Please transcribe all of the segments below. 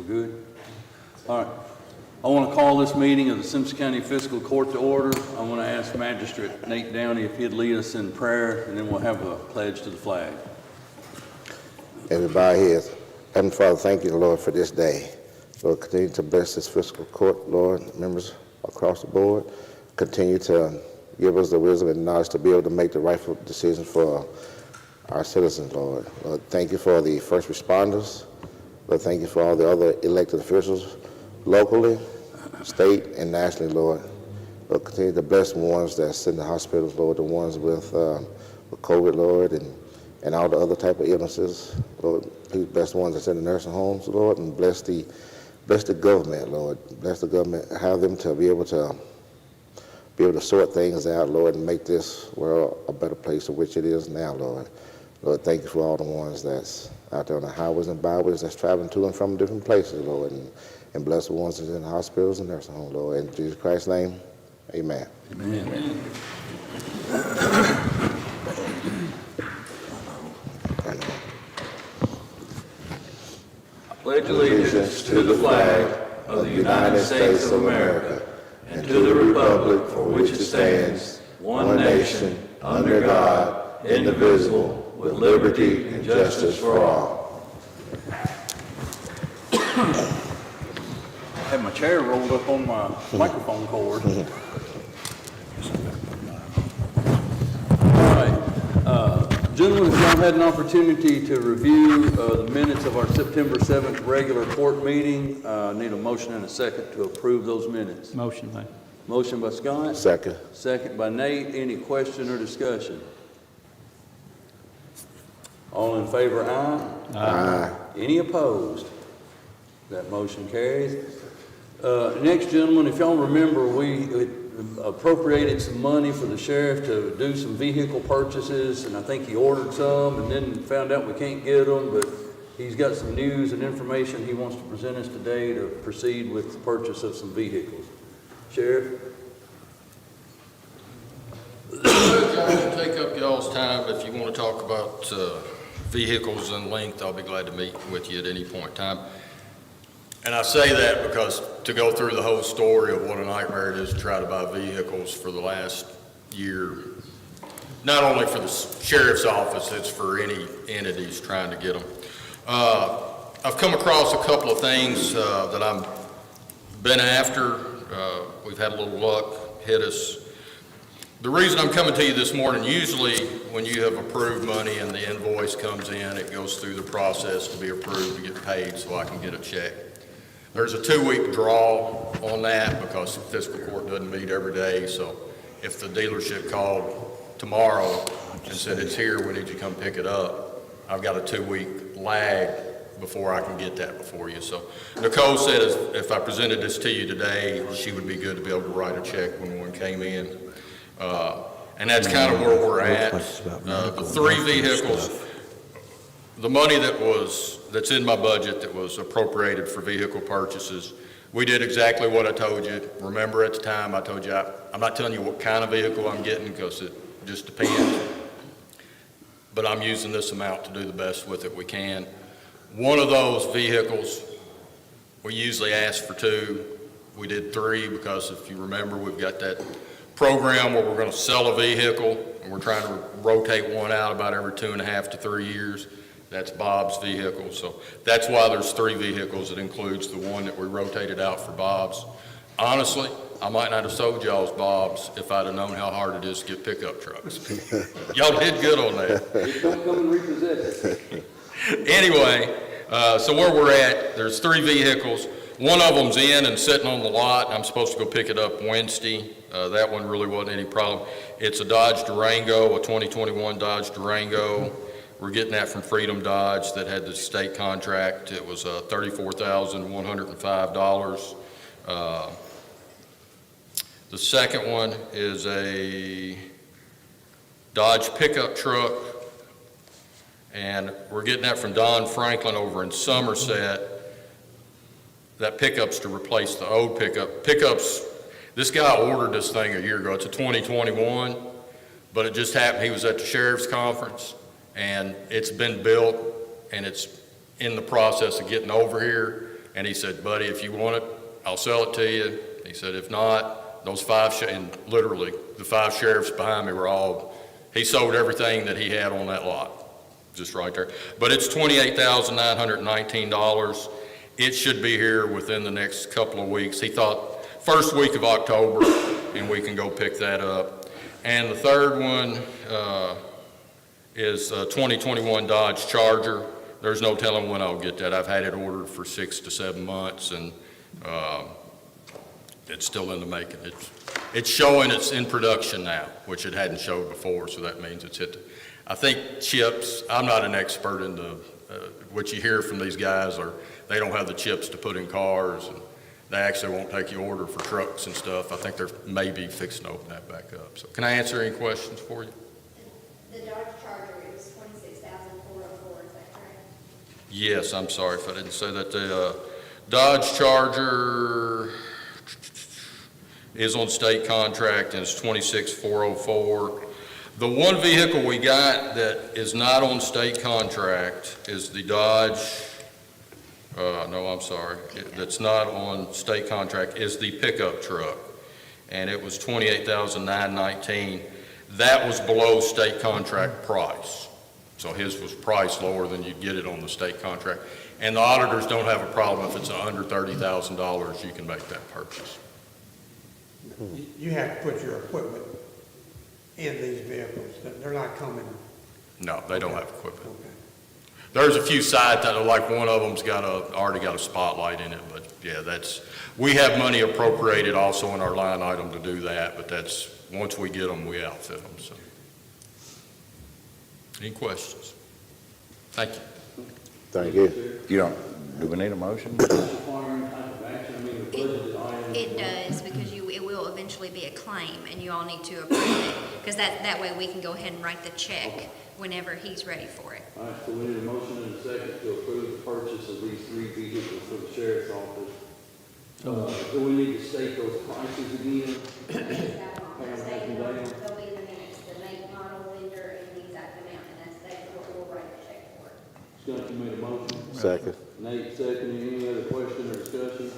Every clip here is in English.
We're good? All right. I want to call this meeting of the Simpson County Fiscal Court to order. I want to ask Magistrate Nate Downey if he'd lead us in prayer, and then we'll have a pledge to the flag. Everybody here. Heavenly Father, thank you, Lord, for this day. Lord, continue to bless this fiscal court, Lord, members across the board. Continue to give us the wisdom and knowledge to be able to make the rightful decisions for our citizens, Lord. Lord, thank you for the first responders. Lord, thank you for all the other elected officials, locally, state, and nationally, Lord. Lord, continue to bless the ones that's in the hospitals, Lord, the ones with COVID, Lord, and all the other type of illnesses. Lord, please bless the ones that's in the nursing homes, Lord, and bless the government, Lord. Bless the government, have them to be able to sort things out, Lord, and make this world a better place of which it is now, Lord. Lord, thank you for all the ones that's out there on the highways and byways that's traveling to and from different places, Lord, and bless the ones that's in the hospitals and nursing homes, Lord. In Jesus Christ's name, amen. Amen. I pledge allegiance to the flag of the United States of America and to the republic for which it stands, one nation, under God, indivisible, with liberty and justice for all. I had my chair rolled up on my microphone cord. All right. Gentlemen, if y'all had an opportunity to review the minutes of our September 7th regular court meeting, I need a motion and a second to approve those minutes. Motion, mate. Motion by Scott. Second. Second by Nate. Any question or discussion? All in favor, aye? Aye. Any opposed? That motion carries. Next, gentlemen, if y'all remember, we appropriated some money for the sheriff to do some vehicle purchases, and I think he ordered some and then found out we can't get them, but he's got some news and information he wants to present us today to proceed with the purchase of some vehicles. Sheriff? I won't take up y'all's time. If you want to talk about vehicles and length, I'll be glad to meet with you at any point in time. And I say that because to go through the whole story of what a nightmare it is to try to buy vehicles for the last year, not only for the sheriff's office, it's for any entities trying to get them. I've come across a couple of things that I've been after. We've had a little luck hit us. The reason I'm coming to you this morning, usually when you have approved money and the invoice comes in, it goes through the process to be approved to get paid so I can get a check. There's a 2-week draw on that because the fiscal court doesn't meet every day, so if the dealership called tomorrow and said it's here, we need you to come pick it up, I've got a 2-week lag before I can get that before you. So Nicole said if I presented this to you today, she would be good to be able to write a check when one came in. And that's kind of where we're at. The 3 vehicles, the money that's in my budget that was appropriated for vehicle purchases, we did exactly what I told you. Remember at the time I told you I'm not telling you what kind of vehicle I'm getting because it just depends. But I'm using this amount to do the best with it we can. One of those vehicles, we usually ask for 2. We did 3 because if you remember, we've got that program where we're going to sell a vehicle and we're trying to rotate one out about every 2.5 to 3 years. That's Bob's vehicle. So that's why there's 3 vehicles. It includes the one that we rotated out for Bob's. Honestly, I might not have sold y'all's Bob's if I'd have known how hard it is to get pickup trucks. Y'all did good on that. Just don't come and repossess it. Anyway, so where we're at, there's 3 vehicles. One of them's in and sitting on the lot. I'm supposed to go pick it up Wednesday. That one really wasn't any problem. It's a Dodge Durango, a 2021 Dodge Durango. We're getting that from Freedom Dodge that had the state contract. It was $34,105. The second one is a Dodge pickup truck, and we're getting that from Don Franklin over in Somerset. That pickup's to replace the old pickup. Pickups, this guy ordered this thing a year ago. It's a 2021, but it just happened. He was at the sheriff's conference, and it's been built, and it's in the process of getting over here. And he said, buddy, if you want it, I'll sell it to you. He said, if not, those and literally, the 5 sheriffs behind me were all, he sold everything that he had on that lot, just right there. But it's $28,919. It should be here within the next couple of weeks. He thought first week of October, and we can go pick that up. And the third one is a 2021 Dodge Charger. There's no telling when I'll get that. I've had it ordered for 6 to 7 months, and it's still in the making. It's showing it's in production now, which it hadn't showed before, so that means it's hit. I think chips, I'm not an expert in what you hear from these guys, or they don't have the chips to put in cars, and they actually won't take your order for trucks and stuff. I think they're maybe fixing to open that back up. So can I answer any questions for you? The Dodge Charger is $26,404, is that correct? Yes, I'm sorry if I didn't say that. The Dodge Charger is on state contract and it's $26,404. The one vehicle we got that is not on state contract is the Dodge, that's not on state contract is the pickup truck. And it was $28,919. That was below state contract price. So his was priced lower than you'd get it on the state contract. And the auditors don't have a problem if it's under $30,000, you can make that purchase. You have to put your equipment in these vehicles. They're not coming. No, they don't have equipment. Okay. There's a few sides that are like one of them's already got a spotlight in it, but yeah, we have money appropriated also in our line item to do that, but once we get them, we outfit them, so. Any questions? Thank you. Thank you. Do we need a motion? It does, because it will eventually be a claim, and you all need to approve it, because that way we can go ahead and write the check whenever he's ready for it. All right, so we need a motion and a second to approve the purchase of these 3 vehicles for the sheriff's office. Do we need to state those prices again? They'll be in the minutes, the make, model, vendor, and the exact amount, and that's what we'll write the check for. Scott, you made a motion? Second. Nate, second. Any other question or discussion?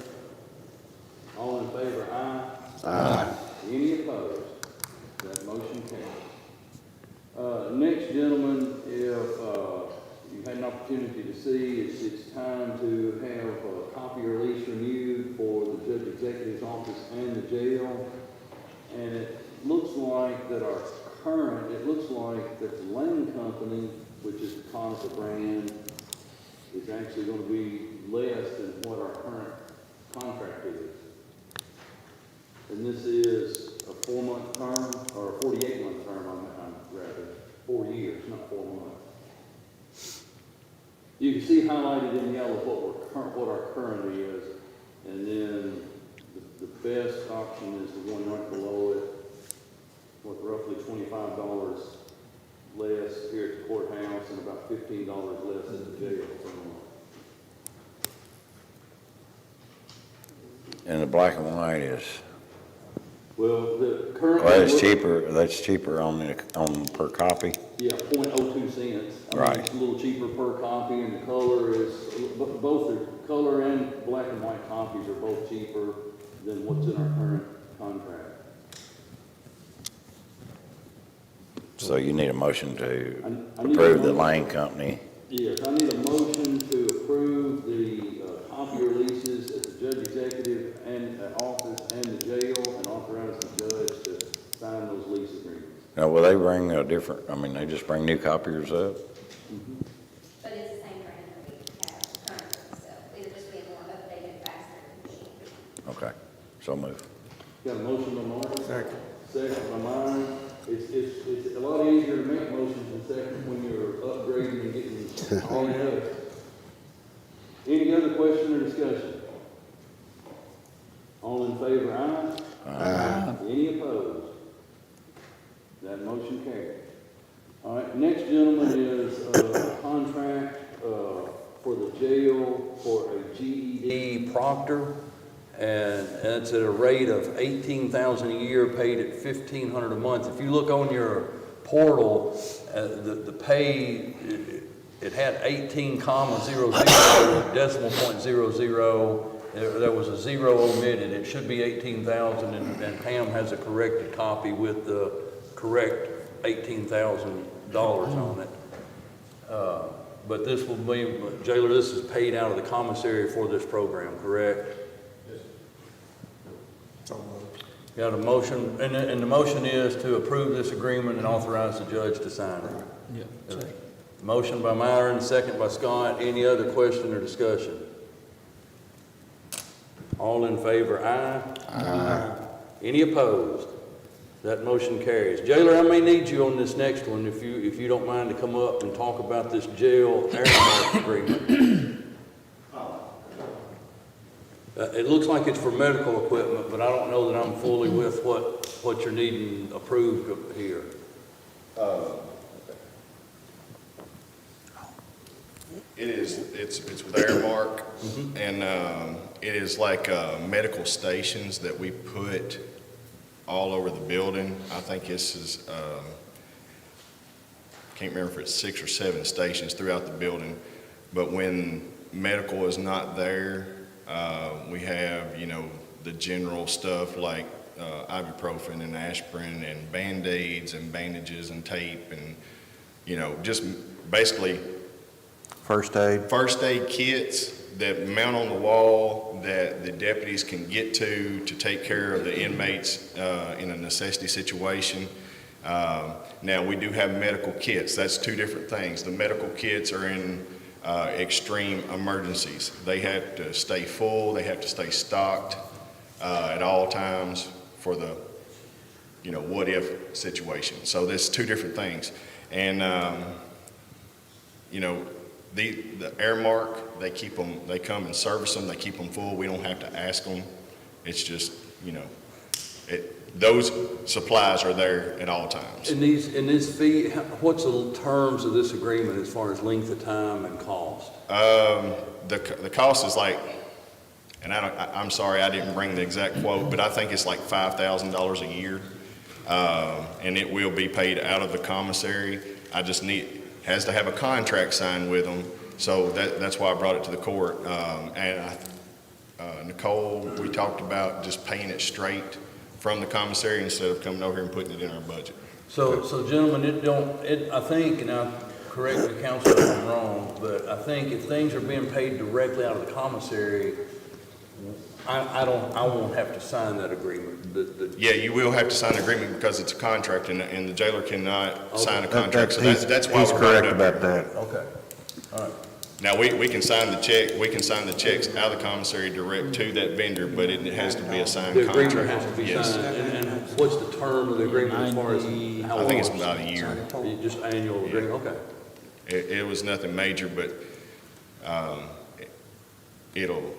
All in favor, aye? Aye. Any opposed? That motion carries. Next, gentlemen, if you've had an opportunity to see, it's time to have a copy release renewed for the judge executive's office and the jail. And it looks like that the Lane Company, which is the Conifer brand, is actually going to be less than what our current contract is. And this is a 4-month term, or a 48-month term, rather, 4 years, not 4 months. You can see highlighted in yellow what our current is, and then the best option is the one right below it, with roughly $25 less here at the courthouse and about $15 less at the jail per month. And the black and white is, Well, the current. that's cheaper on per copy. Yeah, 0.02 cents. Right. It's a little cheaper per copy, and the color is, both the color and black and white copies are both cheaper than what's in our current contract. So you need a motion to I need approve a the motion. Lane Company. Yes, I need a motion to approve the copy releases at the judge executive and office and the jail, and authorize the judge to sign those lease agreements. Now, will they bring they just bring new copiers up? But it's the same brand that we have currently, so it'll just be a more updated, faster machine. Okay, so move. Got a motion by Martin? Second. Second by mine. It's a lot easier to make motions in second when you're upgrading and getting all together. Any other question or discussion? All in favor, aye? Aye. Any opposed? That motion carries. All right, next, gentleman, is a contract for the jail for a GED proctor. And that's at a rate of $18,000 a year, paid at $1,500 a month. If you look on your portal, the pay it had 18,00, decimal point 00. There was a zero omitted. It should be 18,000, and Pam has a corrected copy with the correct $18,000 on it. But this will be, Jailer, this is paid out of the commissary for this program, correct? Got a motion, and the motion is to approve this agreement and authorize the judge to sign it. Yeah. Motion by Myron, second by Scott. Any other question or discussion? All in favor, aye? Aye. Any opposed? That motion carries. Jailer, I may need you on this next one if you don't mind to come up and talk about this jail airmark agreement. It looks like it's for medical equipment, but I don't know that I'm fully with what you're needing approved here. It's with Airmark, and it is like medical stations that we put all over the building. I think this is, can't remember if it's 6 or 7 stations throughout the building, but when medical is not there, we have, the general stuff like ibuprofen and aspirin and Band-Aids and bandages and tape and, just basically First aid kits that mount on the wall that the deputies can get to take care of the inmates in a necessity situation. Now, we do have medical kits. That's 2 different things. The medical kits are in extreme emergencies. They have to stay full. They have to stay stocked at all times for the, what if situation. So there's 2 different things. And, the Airmark, they come and service them. They keep them full. We don't have to ask them. It's just, those supplies are there at all times. In this fee, what's the terms of this agreement as far as length of time and cost? The cost is like, and I'm sorry, I didn't bring the exact quote, but I think it's like $5,000 a year. And it will be paid out of the commissary. I just has to have a contract signed with them. So that's why I brought it to the court. Nicole, we talked about just paying it straight from the commissary instead of coming over here and putting it in our budget. So gentlemen, I think, and I'll correct the counsel if I'm wrong, but I think if things are being paid directly out of the commissary, I won't have to sign that agreement. Yeah, you will have to sign an agreement because it's a contract, and the jailer cannot sign a contract. So that's why he's we're correct bringing it up. about that. Okay, all right. Now, we can sign the check, we can sign the checks out of the commissary direct to that vendor, but it has to be a signed The contract. agreement has to be Yes. signed, and what's the term of the agreement as far as how long? I think it's about a year. Just annual agreement, okay. It was nothing major, but it'll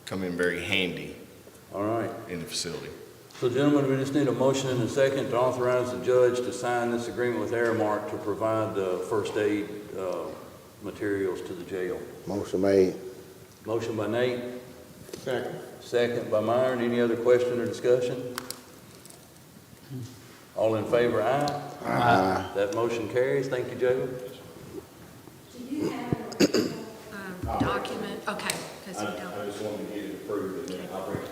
come in very handy All right. in the facility. So gentlemen, we just need a motion and a second to authorize the judge to sign this agreement with Airmark to provide the first aid materials to the jail. Motion made. Motion by Nate, Second. second by Myron. Any other question or discussion? All in favor, aye? Aye. That motion carries. Thank you, Jailer. Do you have a document? Okay, because you don't. just wanted to get it approved, and then I'll bring it.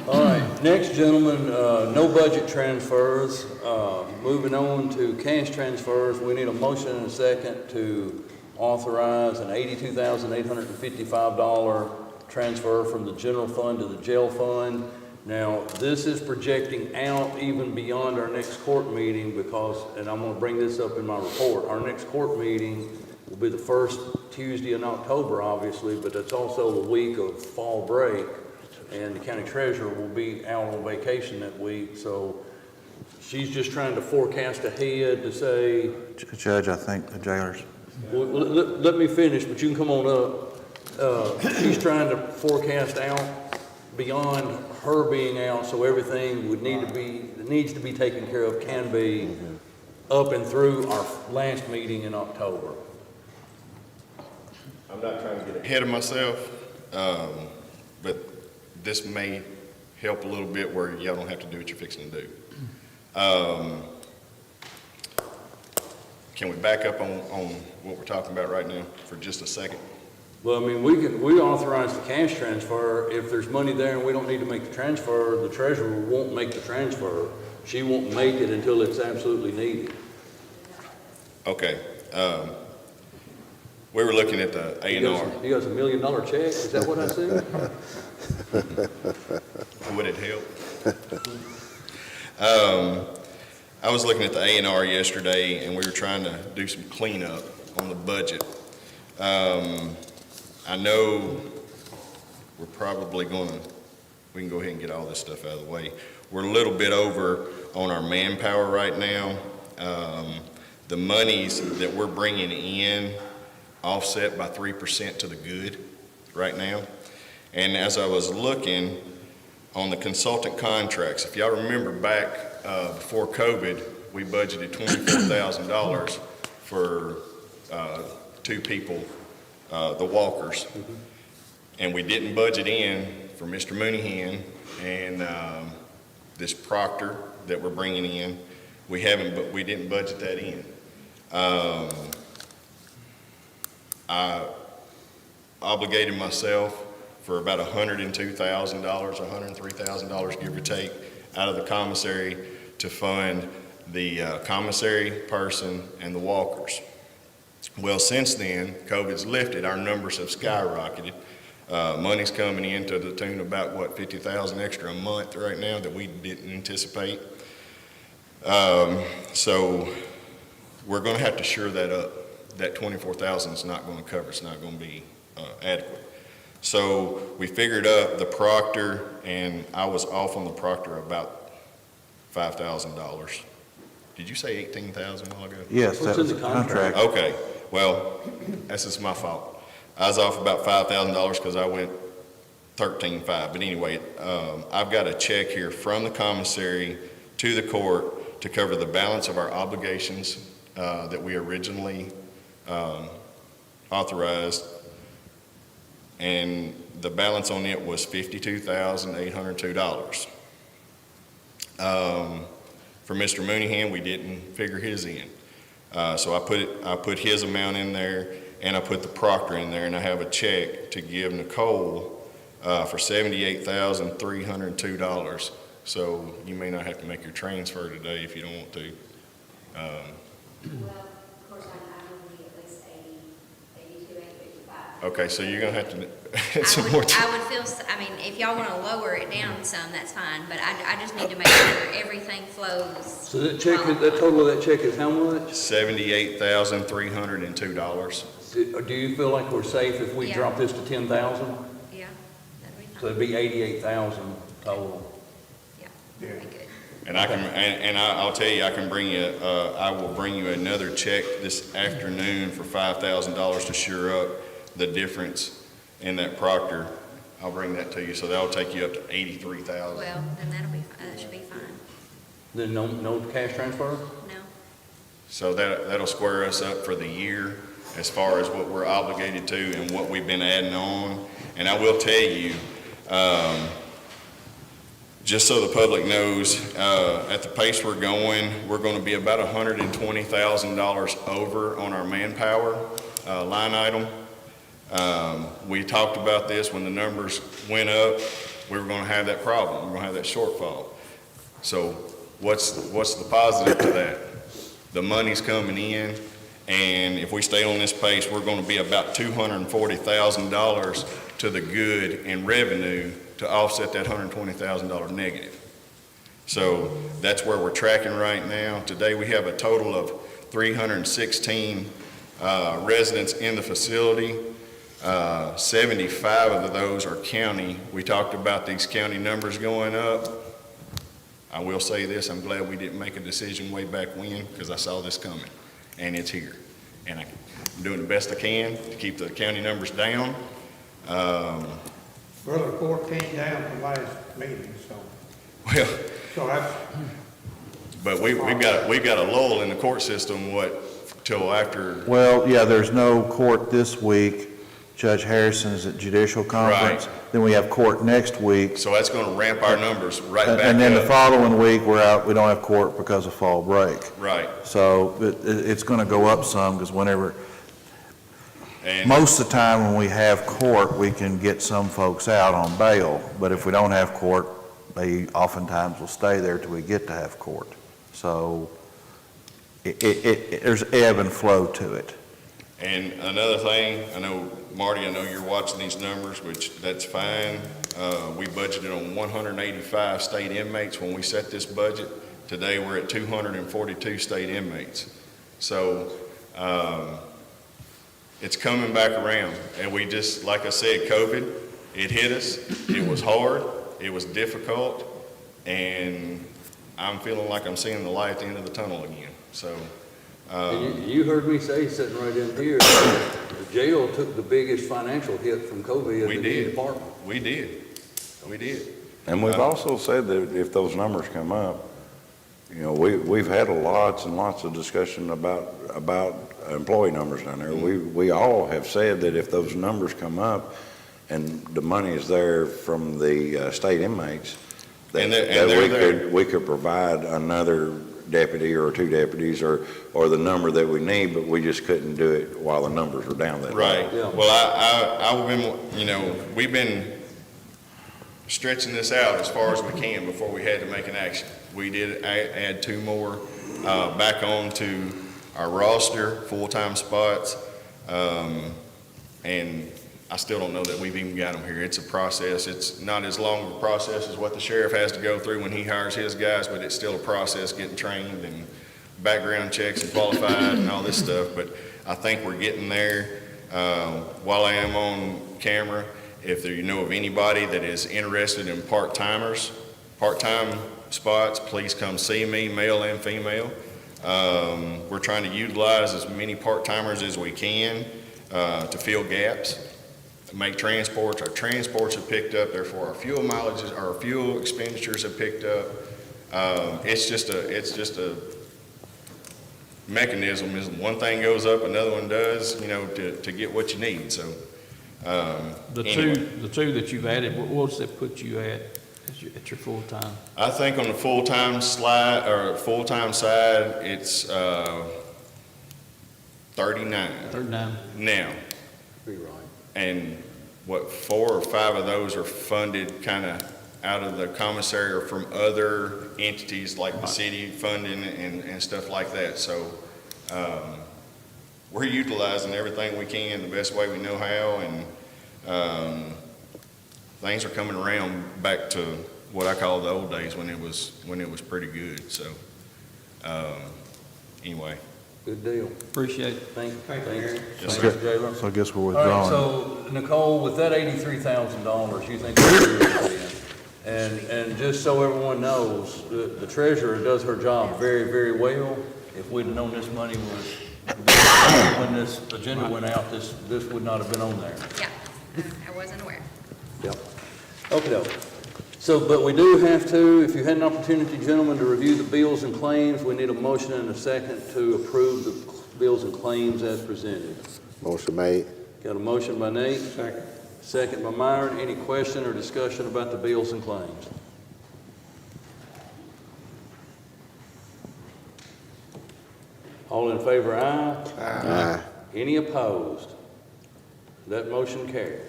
All right, next, gentlemen, no budget transfers. Moving on to cash transfers, we need a motion and a second to authorize an $82,855 transfer from the general fund to the jail fund. Now, this is projecting out even beyond our next court meeting because, and I'm going to bring this up in my report, our next court meeting will be the first Tuesday in October, obviously, but it's also a week of fall break. And the county treasurer will be out on vacation that week, so she's just trying to forecast ahead to say. Judge, I think the jailers. Well, let me finish, but you can come on up. She's trying to forecast out beyond her being out, so everything needs to be taken care of, can be up and through our last meeting in October. I'm not trying to get ahead of myself, but this may help a little bit where y'all don't have to do what you're fixing to do. can we back up on what we're talking about right now for just a second? Well, I mean, we authorize the cash transfer. If there's money there and we don't need to make the transfer, the treasurer won't make the transfer. She won't make it until it's absolutely needed. Okay, we were looking at the A&R. He got a $1 million check, is that what I said? Would it help? I was looking at the A&R yesterday, and we were trying to do some cleanup on the budget. I know we're probably we can go ahead and get all this stuff out of the way. We're a little bit over on our manpower right now. The monies that we're bringing in offset by 3% to the good right now. And as I was looking on the consultant contracts, if y'all remember back before COVID, we budgeted $24,000 for 2 people, the walkers. And we didn't budget in for Mr. Mooneyhan and this proctor that we're bringing in. We didn't budget that in. I obligated myself for about $102,000, $103,000, give or take, out of the commissary to fund the commissary person and the walkers. Well, since then, COVID's lifted, our numbers have skyrocketed. Money's coming in to the tune of about, $50,000 extra a month right now that we didn't anticipate. So we're going to have to shore that up. That $24,000 is not going to cover, it's not going to be adequate. So we figured up the proctor, and I was off on the proctor about $5,000. Did you say $18,000 a while ago? Yes, that was the contract. Okay, well, that's just my fault. I was off about $5,000 because I went 13.5. But anyway, I've got a check here from the commissary to the court to cover the balance of our obligations that we originally authorized, and the balance on it was $52,802. For Mr. Mooneyhan, we didn't figure his in, so I put his amount in there, and I put the proctor in there, and I have a check to give Nicole for $78,302. So you may not have to make your transfer today if you don't want to. Well, of course, I would need at least 82, 855. Okay, so you're gonna have to I add some would, more. I would feel, I mean, if y'all want to lower it down some, that's fine, but I just need to make sure everything flows. So that check, that total of that check is how much? $78,302. Do you feel like we're safe if we Yeah. drop this to 10,000? Yeah, that'd be So fine. it'd be 88,000 total. Yeah, Yeah. that'd be good. And I'll tell you, I will bring you another check this afternoon for $5,000 to shore up the difference in that proctor. I'll bring that to you, so that'll take you up to $83,000. Well, then that should be fine. Then no cash transfer? No? So that'll square us up for the year as far as what we're obligated to and what we've been adding on. And I will tell you, just so the public knows, at the pace we're going to be about $120,000 over on our manpower line item. We talked about this when the numbers went up. We were going to have that problem. We're going to have that shortfall. So what's the positive to that? The money's coming in, and if we stay on this pace, we're going to be about $240,000 to the good in revenue to offset that $120,000 negative. So that's where we're tracking right now. Today we have a total of 316 residents in the facility. 75 of those are county. We talked about these county numbers going up. I will say this, I'm glad we didn't make a decision way back when, because I saw this coming, and it's here. And I'm doing the best I can to keep the county numbers down. Well, the court came down from last meeting, so that's, But we've got a lull in the court system, till after? Well, yeah, there's no court this week. Judge Harrison's at judicial conference. Right. Then we have court next week. So that's going to ramp our numbers right back up. And then the following week, we're out, we don't have court because of fall break. Right. So it's going to go up some because whenever, And most of the time when we have court, we can get some folks out on bail. But if we don't have court, they oftentimes will stay there till we get to have court. So there's ebb and flow to it. And another thing, I know, Marty, I know you're watching these numbers, which that's fine. We budgeted on 185 state inmates when we set this budget. Today, we're at 242 state inmates. So it's coming back around. And we just, like I said, COVID, it hit us. It was hard. It was difficult. And I'm feeling like I'm seeing the light at the end of the tunnel again. So. And you heard me say, sitting right in here, the jail took the biggest financial hit from COVID We in the did. department. We did. We did. And we've also said that if those numbers come up, you know, we've had lots and lots of discussion about employee numbers down there. We all have said that if those numbers come up and the money is there from the state inmates, that we could provide another deputy or two deputies or the number that we need, but we just couldn't do it while the numbers were down that Right. Yeah. Well, I've been, you know, we've been stretching this out as far as we can before we had to make an action. We did add two more back on to our roster, full-time spots, and I still don't know that we've even got them here. It's a process. It's not as long of a process as what the sheriff has to go through when he hires his guys, but it's still a process getting trained and background checks and qualified and all this stuff. But I think we're getting there. While I am on camera, if you know of anybody that is interested in part-time spots, please come see me, male and female. We're trying to utilize as many part-timers as we can to fill gaps. Make transports. Our transports have picked up, therefore our fuel mileages, our fuel expenditures have picked up. It's just a mechanism. Is one thing goes up, another one does, you know, to get what you need. So anyway. The two that you've added, what does that put you at your full-time? I think on the full-time side, it's 39. 39. Now. Be right. And what, 4 or 5 of those are funded kind of out of the commissary or from other entities like the city funding and stuff like that. So we're utilizing everything we can the best way we know how, and things are coming around back to what I call the old days when it was pretty good. So anyway. Good deal. Appreciate it. Thank you. Thank you, Gary. Yes, Thanks, sir. Jalen. So I guess we're All right, withdrawing. so Nicole, with that $83,000, you think we're good in? And just so everyone knows, the treasurer does her job very, very well. If we'd have known this money was, when this agenda went out, this would not have been on there. Yeah, I wasn't aware. Yep. Okay. So, but we do have to, if you had an opportunity, gentlemen, to review the bills and claims, we need a motion and a second to approve the bills and claims as presented. Motion made. Got a motion by Nate? Second. Second by Myron. Any question or discussion about the bills and claims? All in favor, aye? Aye. Any opposed? That motion carries.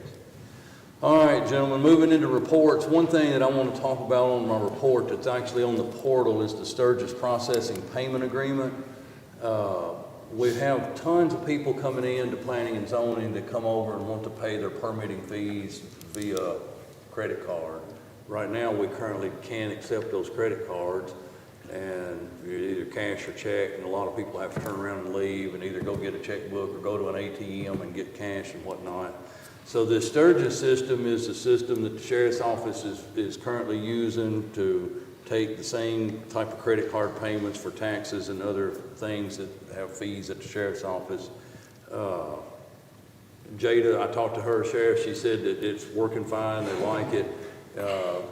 All right, gentlemen, moving into reports. One thing that I want to talk about on my report that's actually on the portal is the Sturgis Processing Payment Agreement. We have tons of people coming in to planning and zoning that come over and want to pay their permitting fees via credit card. Right now, we currently can't accept those credit cards, and either cash or check, and a lot of people have to turn around and leave and either go get a checkbook or go to an ATM and get cash and whatnot. So the Sturgis system is the system that the sheriff's office is currently using to take the same type of credit card payments for taxes and other things that have fees at the sheriff's office. Jada, I talked to her, sheriff, she said that it's working fine, they like it.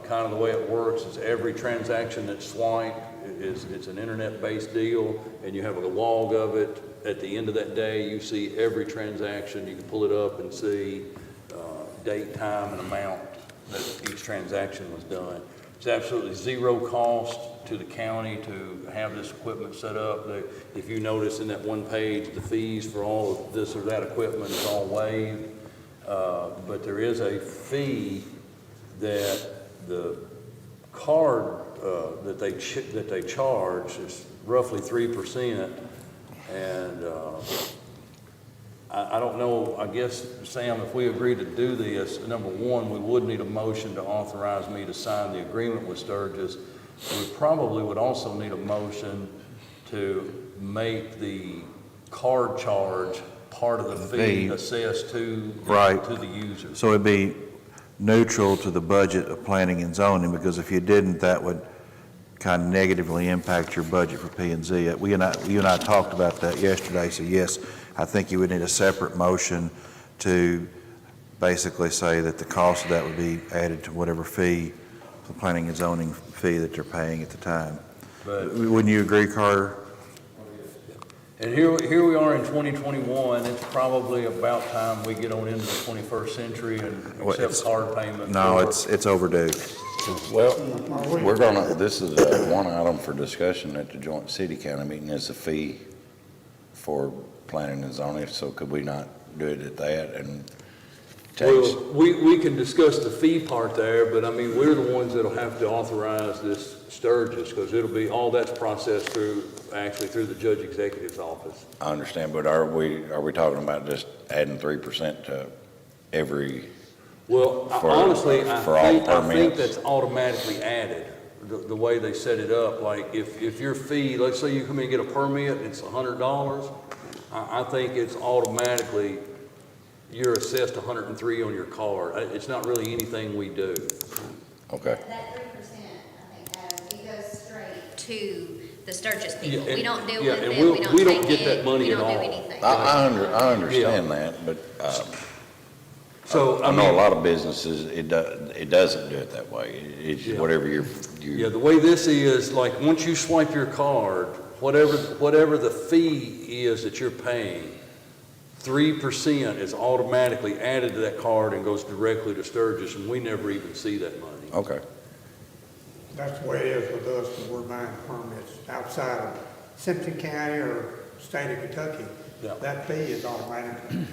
Kind of the way it works is every transaction that's swiped it's an internet-based deal, and you have a log of it. at the end of that day, you see every transaction. You can pull it up and see date, time, and amount that each transaction was done. It's absolutely zero cost to the county to have this equipment set up. If you notice in that one page, the fees for all of this or that equipment is all waived. But there is a fee that the card that they charge is roughly 3%. And I don't know, I guess, Sam, if we agree to do this, number one, we would need a motion to authorize me to sign the agreement with Sturgis. We probably would also need a motion to make the card charge part of the fee assessed to the user. So it'd be neutral to the budget of planning and zoning, because if you didn't, that would kind of negatively impact your budget for P&Z. You and I talked about that yesterday, so yes, I think you would need a separate motion to basically say that the cost of that would be added to whatever fee, the planning and zoning fee that they're paying at the time. But, Wouldn't you agree, Carter? and here we are in 2021, it's probably about time we get on into the 21st century and accept card payment. No, it's overdue. Well, this is one item for discussion at the joint city-county meeting is the fee for planning and zoning, so could we not do it at that and tax? Well, we can discuss the fee part there, but I mean, we're the ones that'll have to authorize this Sturgis, because it'll be, all that's processed through the judge executive's office. I understand, but are we talking about just adding 3% to every? Well, For honestly, all I think permits? that's automatically added, the way they set it up. Like, if your fee, let's say you come in and get a permit, and it's $100, I think it's automatically, you're assessed 103 on your card. It's not really anything we do. Okay. That 3%, I think, it goes straight. To the Sturgis people. Yeah, We don't deal yeah, with and it, we'll- we we don't don't take get that it, money we at don't do all. anything. I understand that, but So, I know a lot of businesses, it doesn't do it that way. It's Yeah. whatever Yeah, the way this is, like, once you swipe your card, whatever the fee is that you're paying, 3% is automatically added to that card and goes directly to Sturgis, and we never even see that money. Okay. That's the way it is with us when we're buying permits outside of Simpson County or state of Kentucky. Yeah. That fee is automatically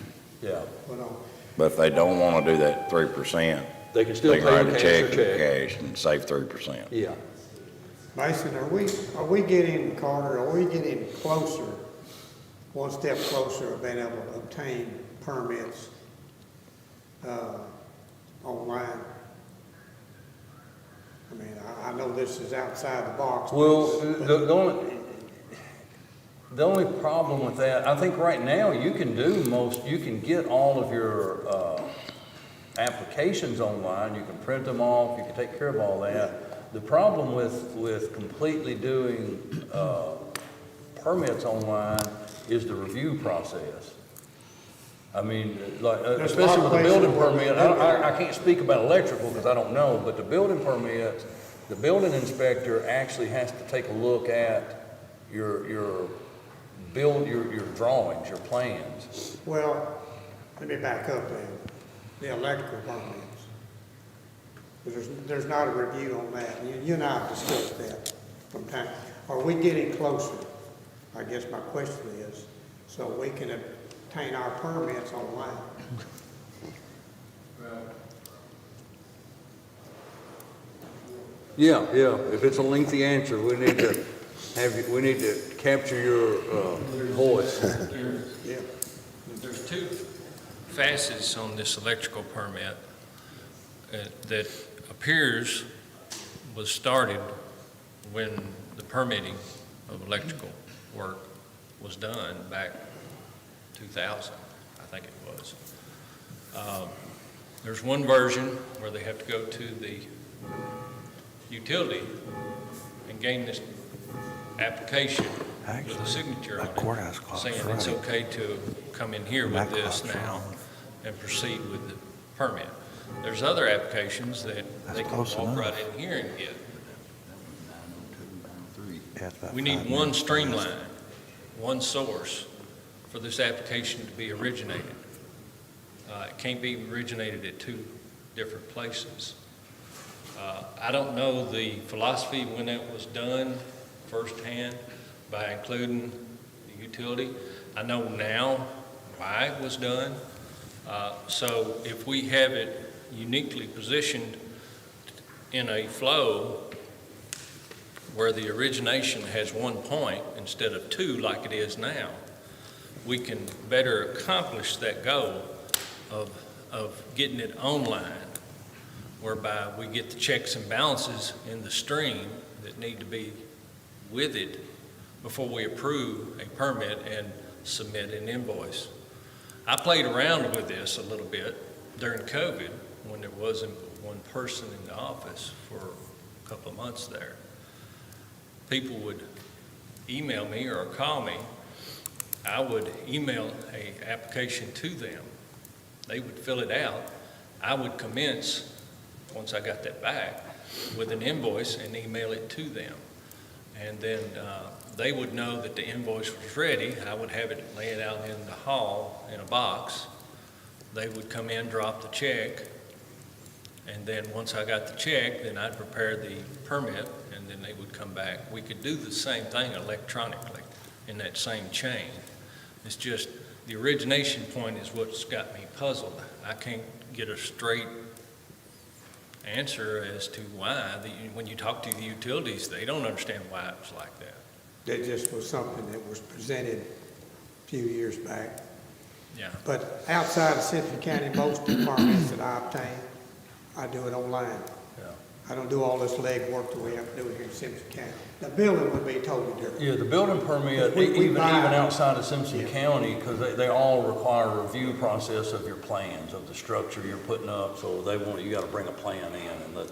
Yeah, put on. But if they don't want to do that 3%, they can still they pay can write in a cash check or in check. cash and save 3%. Yeah. Mason, are we getting, Carter, are we getting closer, one step closer of being able to obtain permits online? I mean, I know this is outside the box. Well, but- the only problem with that, I think right now you can get all of your applications online, you can print them off, you can take care of all that. The problem with completely doing permits online is the review process. I mean, like, There's a especially lot of with the building places where permit, they do that. I can't speak about electrical because I don't know, but the building permits, the building inspector actually has to take a look at your drawings, your plans. Well, let me back up then. The electrical permits. 'Cause there's not a review on that. You and I have discussed that from time. Are we getting closer? I guess my question is, so we can obtain our permits online. Yeah, if it's a lengthy answer, we need to capture your voice. Yeah. There's two facets on this electrical permit that appears was started when the permitting of electrical work was done back 2000, I think it was. There's one version where they have to go to the utility and gain this application with a signature on courthouse it, clock's saying it's Friday. okay to come in here with That this clock's now wrong. and proceed with the permit. There's other applications that That's they can close walk enough. right in here and get. Yeah, it's about We need 5 one minutes. streamline, one source for this application to be originated. It can't be originated at two different places. I don't know the philosophy when that was done firsthand by including the utility. I know now why it was done. So if we have it uniquely positioned in a flow where the origination has 1 point instead of 2 like it is now, we can better accomplish that goal of getting it online, whereby we get the checks and balances in the stream that need to be with it before we approve a permit and submit an invoice. I played around with this a little bit during COVID when there wasn't one person in the office for a couple of months there. People would email me or call me. I would email an application to them. They would fill it out. I would commence, once I got that back, with an invoice and email it to them. And then they would know that the invoice was ready. I would have it laid out in the hall in a box. They would come in, drop the check, and then once I got the check, then I'd prepare the permit, and then they would come back. We could do the same thing electronically in that same chain. It's just the origination point is what's got me puzzled. I can't get a straight answer as to why. When you talk to the utilities, they don't understand why it was like that. That just was something that was presented a few years back. Yeah. But outside of Simpson County, most of the permits that I obtain, I do it online. Yeah. I don't do all this legwork that we have to do here in Simpson County. The building would be totally different. Yeah, the building permit, We even buy- outside of Simpson Yeah. County, because they all require a review process of your plans, of the structure you're putting up, so you gotta bring a plan in,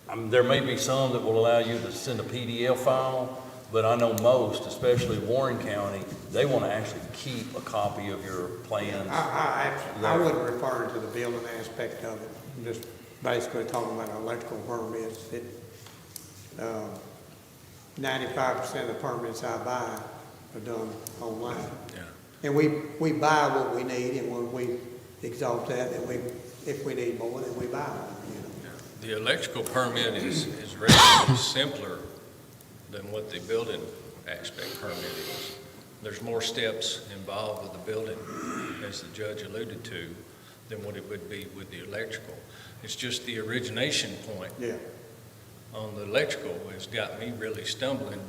and there may be some that will allow you to send a PDF file, but I know most, especially Warren County, they wanna actually keep a copy of your plans. I wasn't referring to the building aspect of it. I'm just basically talking about electrical permits. 95% of the permits I buy are done online. Yeah. And we buy what we need, and when we exhaust that, then if we need more, then we buy more, you know. The electrical permit is relatively simpler than what the building aspect permit is. There's more steps involved with the building, as the judge alluded to, than what it would be with the electrical. It's just the origination point Yeah. on the electrical has got me really stumbling.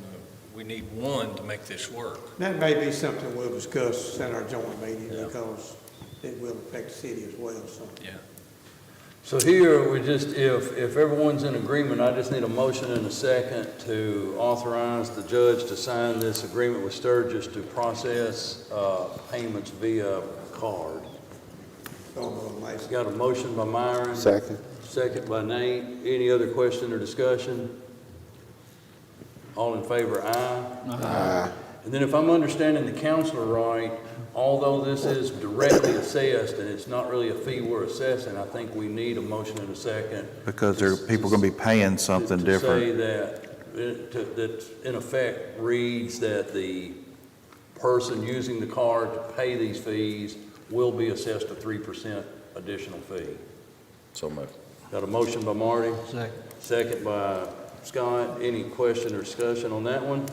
We need one to make this work. That may be something we'll discuss in our joint meeting, Yeah. because it will affect the city as well, so. Yeah. So here, if everyone's in agreement, I just need a motion and a second to authorize the judge to sign this agreement with Sturgis to process payments via card. Got a motion by Myron. Second by Nate. Any other question or discussion? All in favor, aye? Aye. And then if I'm understanding the counselor right, although this is directly assessed and it's not really a fee we're assessing, I think we need a motion and a second. Because people are going to be paying something To different. say that in effect reads that the person using the card to pay these fees will be assessed a 3% additional fee. So moved. Got a motion by Marty? Second. Second by Scott. Any question or discussion on that one?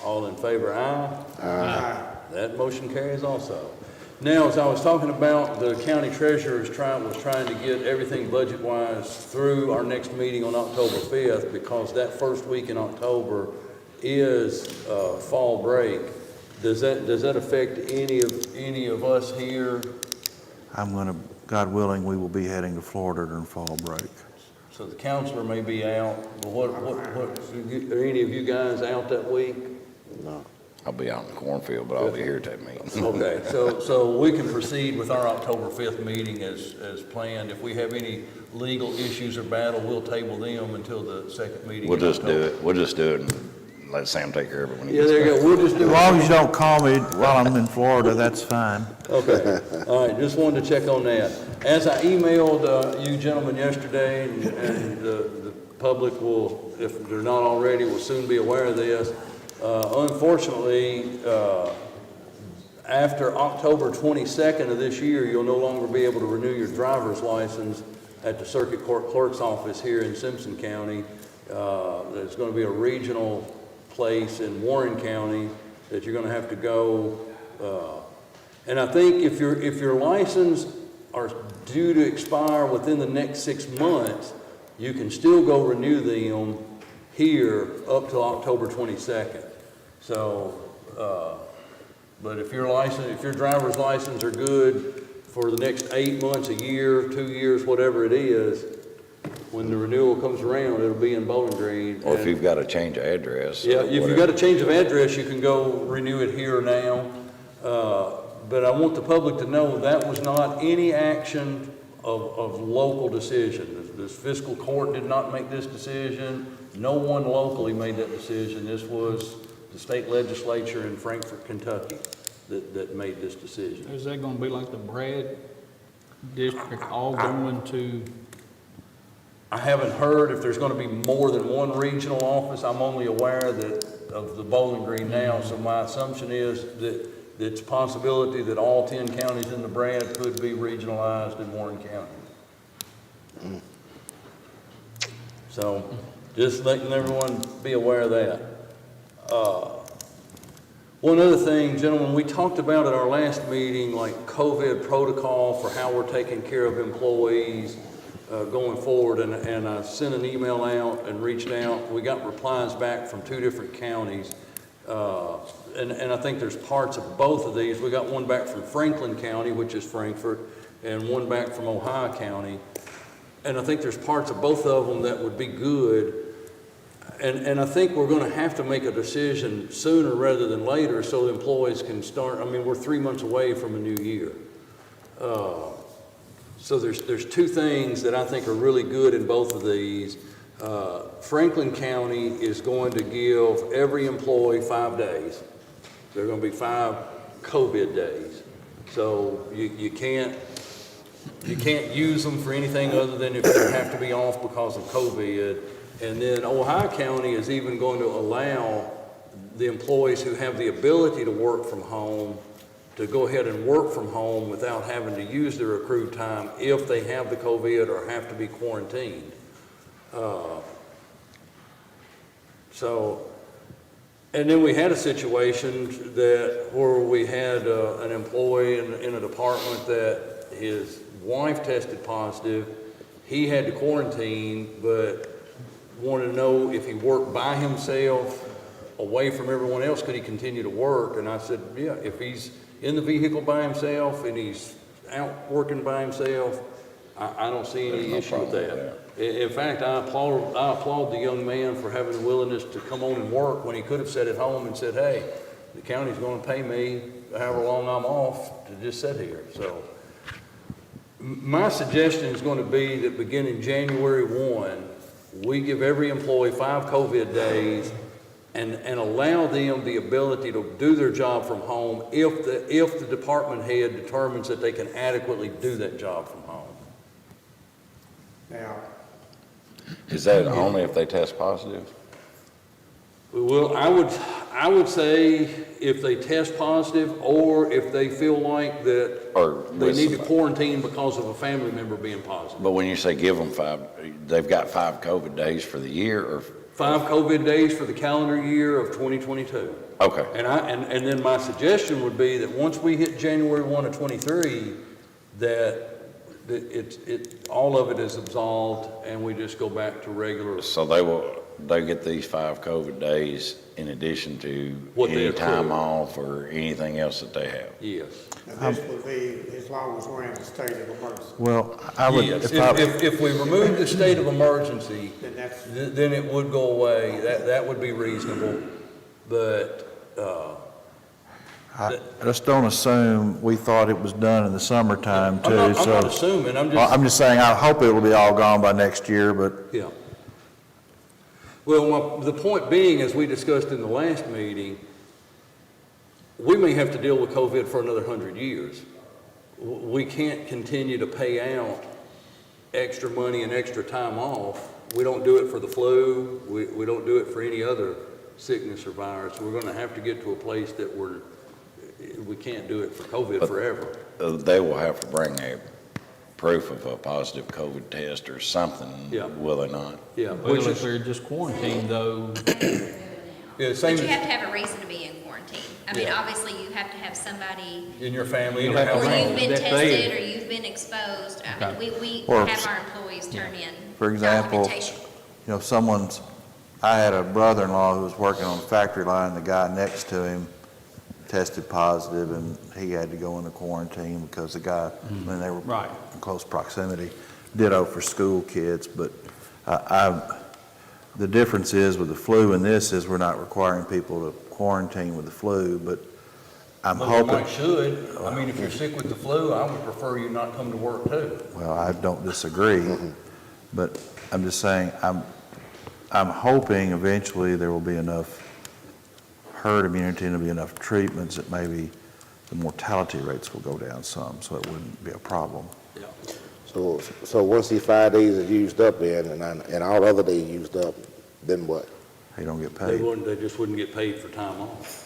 All in favor, aye? Aye. That motion carries also. Now, as I was talking about, the county treasurer was trying to get everything budget-wise through our next meeting on October 5th, because that first week in October is fall break. Does that affect any of us here? God willing, we will be heading to Florida during fall break. So the counselor may be out. Are any of you guys out that week? No. I'll be out in the cornfield, but I'll be here at that meeting. Okay, so we can proceed with our October 5th meeting as planned. If we have any legal issues or battle, we'll table them until the second meeting. We'll in just do October. it. We'll just do it and let Sam take care of it when he Yeah, gets there you back. go. We'll just do As it. long as you don't call me while I'm in Florida, that's fine. Okay, all right, just wanted to check on that. As I emailed you gentlemen yesterday, and the public will, if they're not already, will soon be aware of this, Unfortunately, after October 22nd of this year, you'll no longer be able to renew your driver's license at the Circuit Court Clerk's office here in Simpson County. There's going to be a regional place in Warren County that you're going to have to go. And I think if your license are due to expire within the next 6 months, you can still go renew them here up till October 22nd. So, but if your driver's license are good for the next 8 months, a year, 2 years, whatever it is, when the renewal comes around, it'll be in Bowling Green. Or if you've got to change address. Yeah, if you've got a change of address, you can go renew it here now. But I want the public to know that was not any action of local decision. This fiscal court did not make this decision. No one locally made that decision. This was the state legislature in Frankfort, Kentucky that made this decision. Is that gonna be like the Brad district all going to? I haven't heard if there's gonna be more than one regional office. I'm only aware of the Bowling Green now, so my assumption is that it's a possibility that all 10 counties in the Brad could be regionalized in Warren County. So, just letting everyone be aware of that. One other thing, gentlemen, we talked about at our last meeting, like COVID protocol for how we're taking care of employees going forward, and I sent an email out and reached out. We got replies back from 2 different counties, and I think there's parts of both of these. We got one back from Franklin County, which is Frankfort, and one back from Ohio County, and I think there's parts of both of them that would be good. And I think we're going to have to make a decision sooner rather than later so the employees can start. I mean, we're 3 months away from a new year. So there's 2 things that I think are really good in both of these. Franklin County is going to give every employee 5 days. There are going to be 5 COVID days. So you can't use them for anything other than if they have to be off because of COVID. And then Ohio County is even going to allow the employees who have the ability to work from home to go ahead and work from home without having to use their accrued time if they have the COVID or have to be quarantined. And then we had a situation where we had an employee in a department that his wife tested positive. He had to quarantine, but wanted to know if he worked by himself, away from everyone else, could he continue to work? And I said, yeah, if he's in the vehicle by himself and he's out working by himself, I don't see any issue with that. In fact, I applaud the young man for having the willingness to come on and work when he could have sat at home and said, hey, the county's going to pay me however long I'm off to just sit here. So my suggestion is going to be that beginning January 1, we give every employee 5 COVID days and allow them the ability to do their job from home if the department head determines that they can adequately do that job from home. Now, Is that only if they test positive? Well, I would say if they test positive or if they feel like that Or they need to quarantine because of a family member being positive. But when you say give them 5, they've got 5 COVID days for the year, or? 5 COVID days for the calendar year of 2022. Okay. And then my suggestion would be that once we hit January 1 of 23, that all of it is absolved and we just go back to regular. So they get these 5 COVID days in addition to What they any time accrue. off or anything else that they have? Yes. and this would be as long as we're in a state of emergency. Well, I would, Yes. if If we remove the state of emergency, Then that's, then it would go away. That would be reasonable. But, just don't assume we thought it was done in the summertime too. I'm not So assuming, I'm just saying, I hope it will be all gone by next year, but yeah. Well, the point being, as we discussed in the last meeting, we may have to deal with COVID for another 100 years. We can't continue to pay out extra money and extra time off. We don't do it for the flu. We don't do it for any other sickness or virus. We're gonna have to get to a place that we can't do it for COVID forever. They will have to bring a proof of a positive COVID test or something, Yeah. will they not? Yeah, Well, which if is, they're just quarantined though, yeah, same But you have as to have a reason to be in quarantine. I mean, Yeah. obviously, you have to have somebody, in your family, in You'll your have to or bring- household. you've been That tested, they- or you've been exposed. I mean, we Or- have our employees turn in For example, documentation. You know, I had a brother-in-law who was working on the factory line, the guy next to him tested positive, and he had to go into quarantine because the guy, when they were right. in close proximity, ditto for school kids, but the difference is with the flu and this is we're not requiring people to quarantine with the flu, but I'm Well, you hoping, might should. I mean, if you're sick with the flu, I would prefer you not come to work too. well, I don't disagree, but I'm just saying, I'm hoping eventually there will be enough herd immunity and there'll be enough treatments that maybe the mortality rates will go down some, so it wouldn't be a problem. Yeah. So once these 5 days are used up then, and all other days used up, then what? They don't get They paid. they just wouldn't get paid for time off.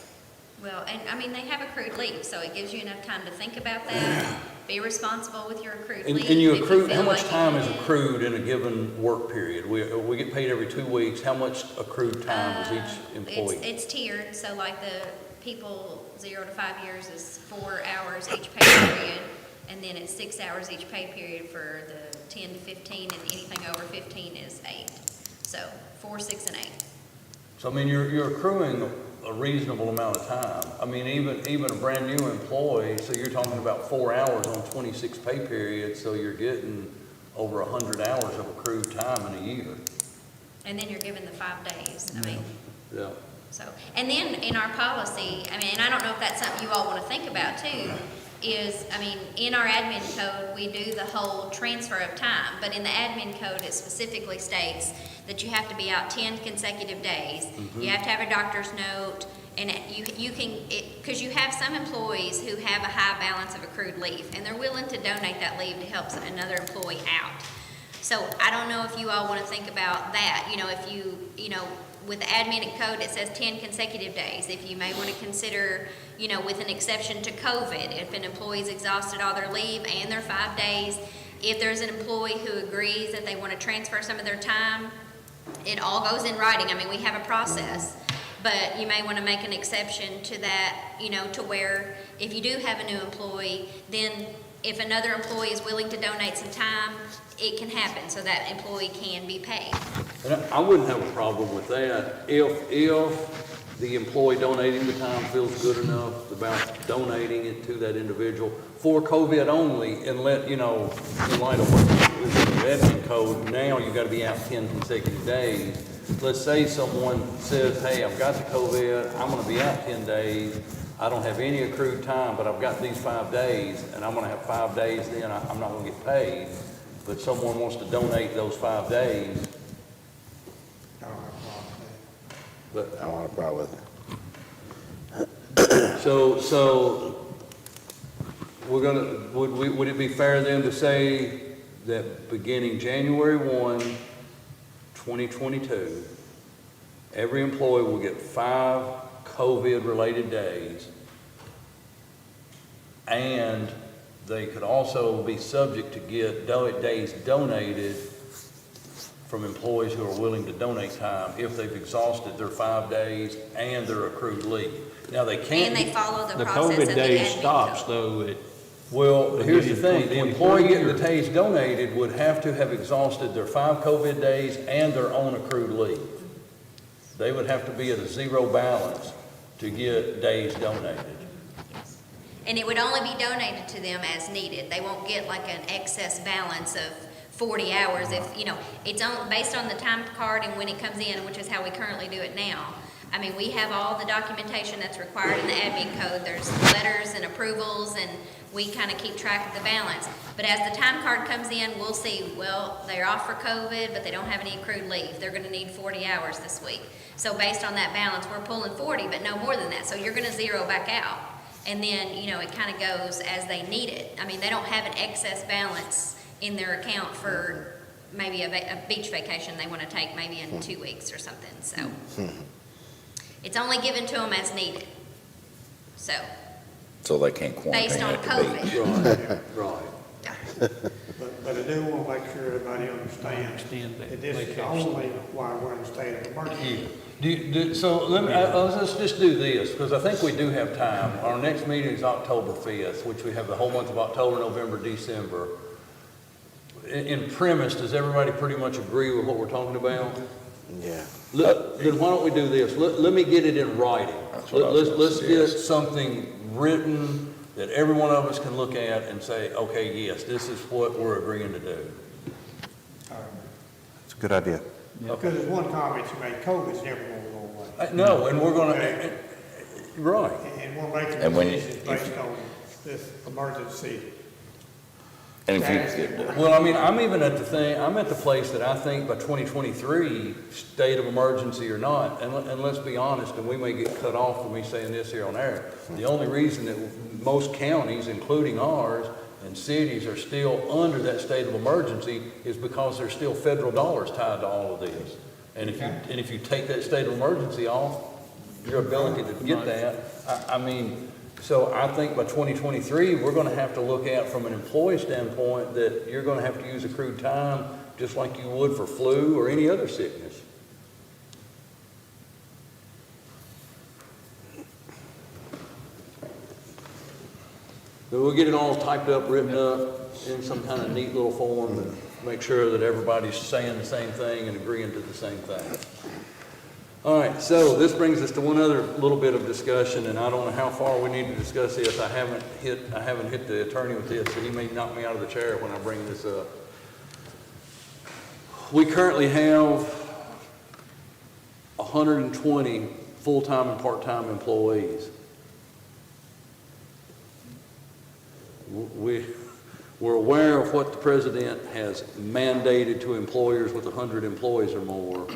Well, and I mean, they have accrued leave, so it gives you enough time to think about that, be responsible with your accrued leave. And you if accrue, feel how much like time you is need it. accrued in a given work period? We get paid every 2 weeks. How much accrued time is each employee? It's tiered, so like the people 0 to 5 years is 4 hours each pay period, and then it's 6 hours each pay period for the 10 to 15, and anything over 15 is 8. So 4, 6, and 8. So I mean, you're accruing a reasonable amount of time. I mean, even a brand new employee, so you're talking about 4 hours on 26 pay periods, so you're getting over 100 hours of accrued time in a year. And then you're given the 5 days, I mean, Yeah. so. And then in our policy, I mean, and I don't know if that's something you all want to think about too, is, I mean, in our admin code, we do the whole transfer of time, but in the admin code, it specifically states that you have to be out 10 consecutive days. You have to have a doctor's note, and you can, because you have some employees who have a high balance of accrued leave, and they're willing to donate that leave to help another employee out. So I don't know if you all want to think about that, if you know, with the admin code, it says 10 consecutive days. If you may want to consider, with an exception to COVID, if an employee's exhausted all their leave and their 5 days, if there's an employee who agrees that they want to transfer some of their time, it all goes in writing. I mean, we have a process, but you may want to make an exception to that, to where if you do have a new employee, then if another employee is willing to donate some time, it can happen, so that employee can be paid. And I wouldn't have a problem with that if the employee donating the time feels good enough about donating it to that individual for COVID only, and in light of what is in the admin code, now you gotta be out 10 consecutive days. Let's say someone says, hey, I've got the COVID, I'm gonna be out 10 days, I don't have any accrued time, but I've got these 5 days, and I'm gonna have 5 days then, I'm not gonna get paid, but someone wants to donate those 5 days, I don't have a problem with but I don't have a problem with it. So we're gonna, would it be fair then to say that beginning January 1, 2022, every employee will get 5 COVID-related days, and they could also be subject to get days donated from employees who are willing to donate time if they've exhausted their 5 days and their accrued leave. Now, they can't. And they follow the The process of COVID the day admin stops code. though at Well, here's the thing, the employee getting the 2023 days donated would have to have exhausted their 5 COVID days and their own accrued leave. They would have to be at a 0 balance to get days donated. And it would only be donated to them as needed. They won't get like an excess balance of 40 hours if, it's based on the time card and when it comes in, which is how we currently do it now. I mean, we have all the documentation that's required in the admin code. There's letters and approvals, and we kind of keep track of the balance. But as the time card comes in, we'll see, well, they're off for COVID, but they don't have any accrued leave. They're gonna need 40 hours this week. So based on that balance, we're pulling 40, but no more than that. So you're gonna zero back out. And then, it kind of goes as they need it. I mean, they don't have an excess balance in their account for maybe a beach vacation they want to take maybe in 2 weeks or something, so. It's only given to them as needed. So they can't quarantine Based on at the beach. COVID. Right. But I do want to make sure everybody understands Understand that that this is vacation. only why we're in a state of emergency. So let's just do this, because I think we do have time. Our next meeting is October 5th, which we have the whole month of October, November, December. In premise, does everybody pretty much agree with what we're talking about? Yeah. Then why don't we do this? Let me get it in writing. That's what I was gonna Let's get suggest. something written that every one of us can look at and say, okay, yes, this is what we're agreeing to do. It's a good idea. Because there's one comment you made, COVID's never going to go away. No, and we're gonna, right. And we're making And when- decisions based on this emergency. And if you, Well, I mean, I'm at the place that I think by 2023, state of emergency or not, and let's be honest, and we may get cut off for me saying this here on air, the only reason that most counties, including ours, and cities are still under that state of emergency is because there's still federal dollars tied to all of this. And if you take that state of emergency off, your ability to get that, I mean, so I think by 2023, we're going to have to look at from an employee standpoint that you're going to have to use accrued time just like you would for flu or any other sickness. So we'll get it all typed up, written up in some kind of neat little form and make sure that everybody's saying the same thing and agreeing to the same thing. All right, so this brings us to one other little bit of discussion, and I don't know how far we need to discuss this. I haven't hit the attorney with this, so he may knock me out of the chair when I bring this up. We currently have 120 full-time and part-time employees. We're aware of what the president has mandated to employers with 100 employees or more.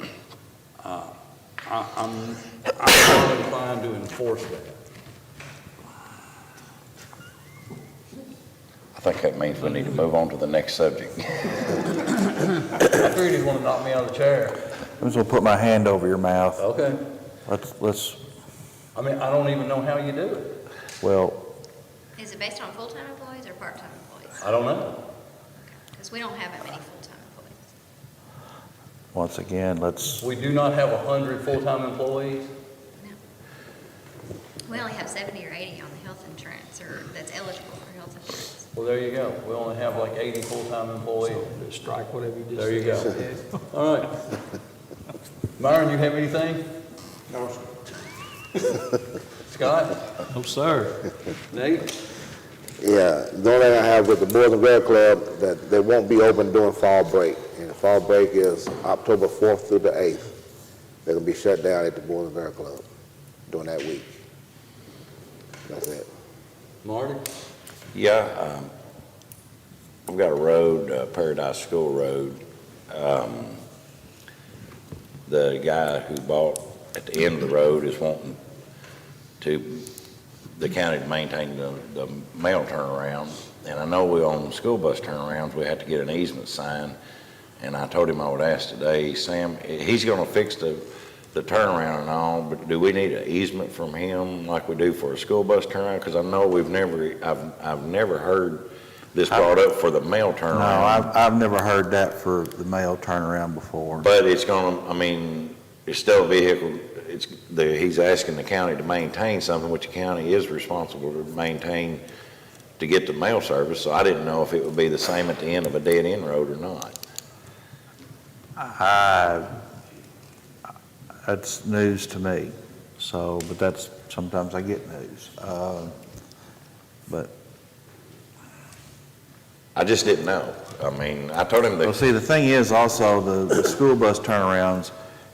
I'm not inclined to enforce that. I think that means we need to move on to the next subject. I figured he'd want to knock me out of the chair. I'm just gonna put my hand over your mouth. Okay. Let's, I mean, I don't even know how you do it. well, Is it based on full-time employees or part-time employees? I don't know. Because we don't have that many full-time employees. once again, let's, We do not have 100 full-time employees. No. We only have 70 or 80 on the health insurance, or that's eligible for health insurance. Well, there you go. We only have like 80 full-time employees. Strike whatever you just There you go. said. All right. Myron, you have anything? No, sir. Scott? No, sir. Nate? Yeah, the only thing I have with the Boys and Girls Club, that they won't be open during fall break. And fall break is October 4th through the 8th. They're gonna be shut down at the Boys and Girls Club during that week. That's it. Marty? Yeah, we've got a road, Paradise School Road. The guy who bought at the end of the road is wanting the county to maintain the mail turnaround. And I know we on school bus turnarounds, we have to get an easement signed. And I told him I would ask today, Sam, he's gonna fix the turnaround and all, but do we need an easement from him like we do for a school bus turnaround? Because I know I've never heard this brought up for the mail no, turnaround. I've never heard that for the mail turnaround before. But it's gonna, I mean, it's still a vehicle, he's asking the county to maintain something which the county is responsible to maintain to get the mail service, so I didn't know if it would be the same at the end of a dead-end road or not. That's news to me, so, but that's, sometimes I get news. But, I just didn't know. I mean, I told him well, that, see, the thing is also, the school bus turnarounds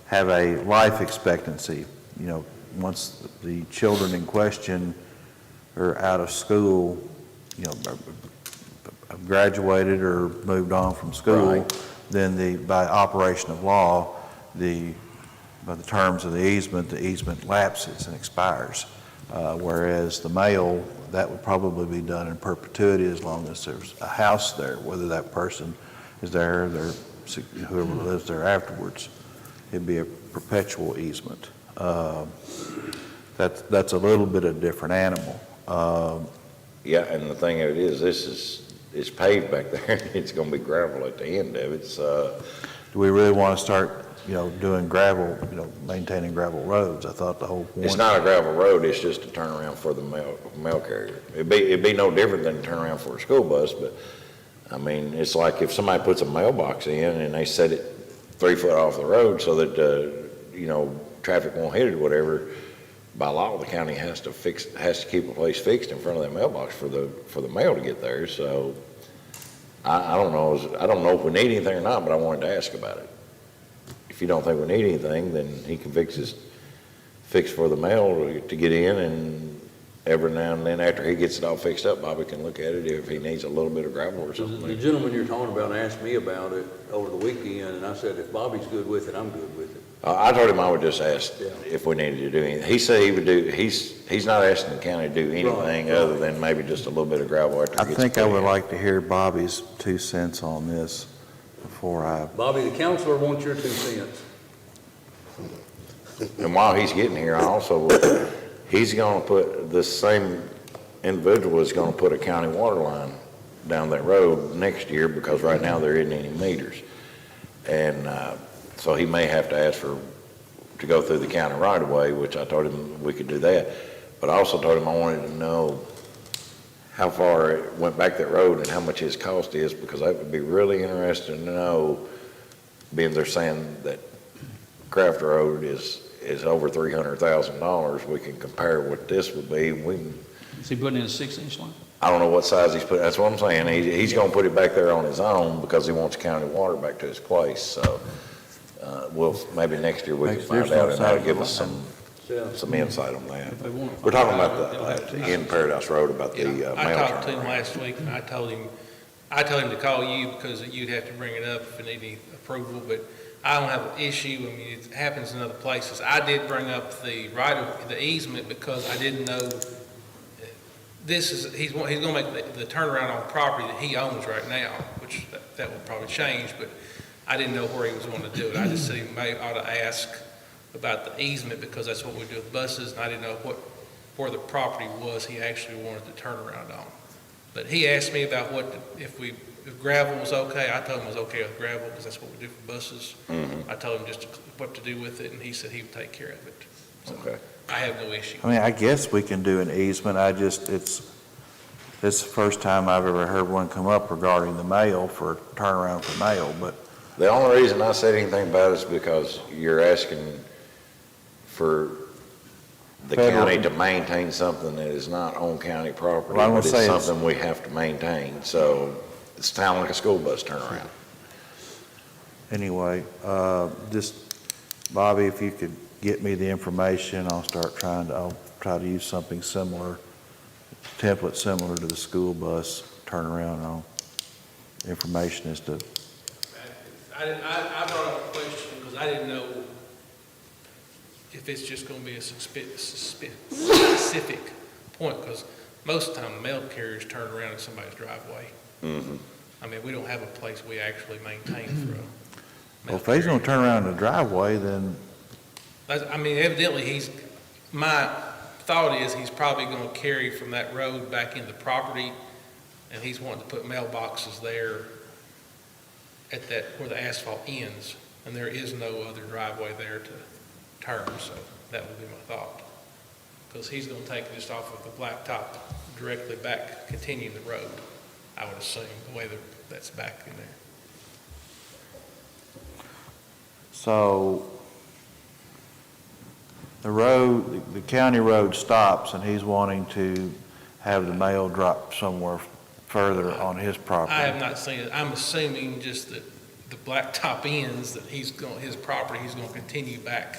have a life expectancy. You know, once the children in question are out of school, you know, have graduated or moved on from school, Right. then by operation of law, by the terms of the easement lapses and expires. Whereas the mail, that would probably be done in perpetuity as long as there's a house there, whether that person is there, whoever lives there afterwards. It'd be a perpetual easement. That's a little bit of a different animal. Yeah, and the thing of it is, it's paved back there. It's gonna be gravel at the end of it, so. Do we really want to start, doing gravel, maintaining gravel roads? I thought the whole point. It's not a gravel road, it's just a turnaround for the mail carrier. It'd be no different than a turnaround for a school bus, but, I mean, it's like if somebody puts a mailbox in and they set it 3 foot off the road so that, traffic won't hit it or whatever, by law, the county has to keep a place fixed in front of that mailbox for the mail to get there, so I don't know if we need anything or not, but I wanted to ask about it. If you don't think we need anything, then he can fix for the mail to get in, and every now and then after he gets it all fixed up, Bobby can look at it if he needs a little bit of gravel or something. The gentleman you're talking about asked me about it over the weekend, and I said, if Bobby's good with it, I'm good with it. I told him I would just ask Yeah. if we needed to do anything. He said he would do, he's not asking the county to do anything other than maybe just a little bit of gravel after I it gets think I put would in. like to hear Bobby's 2 cents on this before I, Bobby, the counselor wants your 2 cents. And while he's getting here, I also, he's gonna put, the same individual is gonna put a county water line down that road next year, because right now there isn't any meters. And, so he may have to ask to go through the county right of way, which I told him we could do that. But I also told him I wanted to know how far it went back that road and how much his cost is, because that would be really interesting to know, being they're saying that Craft Road is over $300,000. We can compare what this would be. Is he putting in a 6-inch line? I don't know what size he's putting, that's what I'm saying. He's gonna put it back there on his own because he wants county water back to his place, so, maybe next year we can Makes find difference out, and that'll on give the us Yeah. some insight on that. If they want to We're talking find out, about they'll have to. in Paradise Road, about the mail I talked to him turnaround. last week, and I told him to call you because you'd have to bring it up if it needed approval, but I don't have an issue. I mean, it happens in other places. I did bring up the easement because I didn't know he's gonna make the turnaround on property that he owns right now, which that will probably change, but I didn't know where he was going to do it. I just said he may ought to ask about the easement because that's what we do with buses, and I didn't know where the property was he actually wanted the turnaround on. But he asked me about if gravel was okay. I told him it was okay with gravel because that's what we do for buses. Mm-hmm. I told him just what to do with it, and he said he would take care of it. So Okay. I have no issue. I mean, I guess we can do an easement. It's the first time I've ever heard one come up regarding the mail for turnaround for mail, but The only reason I said anything about it is because you're asking for the Federal. county to maintain something that is not on county property, Well, I'm but gonna it's say it's- something we have to maintain. So it's kind of like a school bus turnaround. anyway, just, Bobby, if you could get me the information, I'll try to use something similar, template similar to the school bus turnaround on information as to, I brought up a question because I didn't know if it's just going to be a specific point, because most of the time mail carriers turn around in somebody's driveway. Mm-hmm. I mean, we don't have a place we actually maintain for a well, mail if he's carrier. gonna turn around in the driveway, then I mean, evidently, my thought is he's probably going to carry from that road back into property, and he's wanting to put mailboxes there at where the asphalt ends, and there is no other driveway there to turn, so that would be my thought. Because he's going to take this off of the blacktop directly back, continue the road, I would assume, the way that's back in there. so the county road stops and he's wanting to have the mail drop somewhere further on his property. I have not seen it. I'm assuming just that the blacktop ends, that his property, he's going to continue back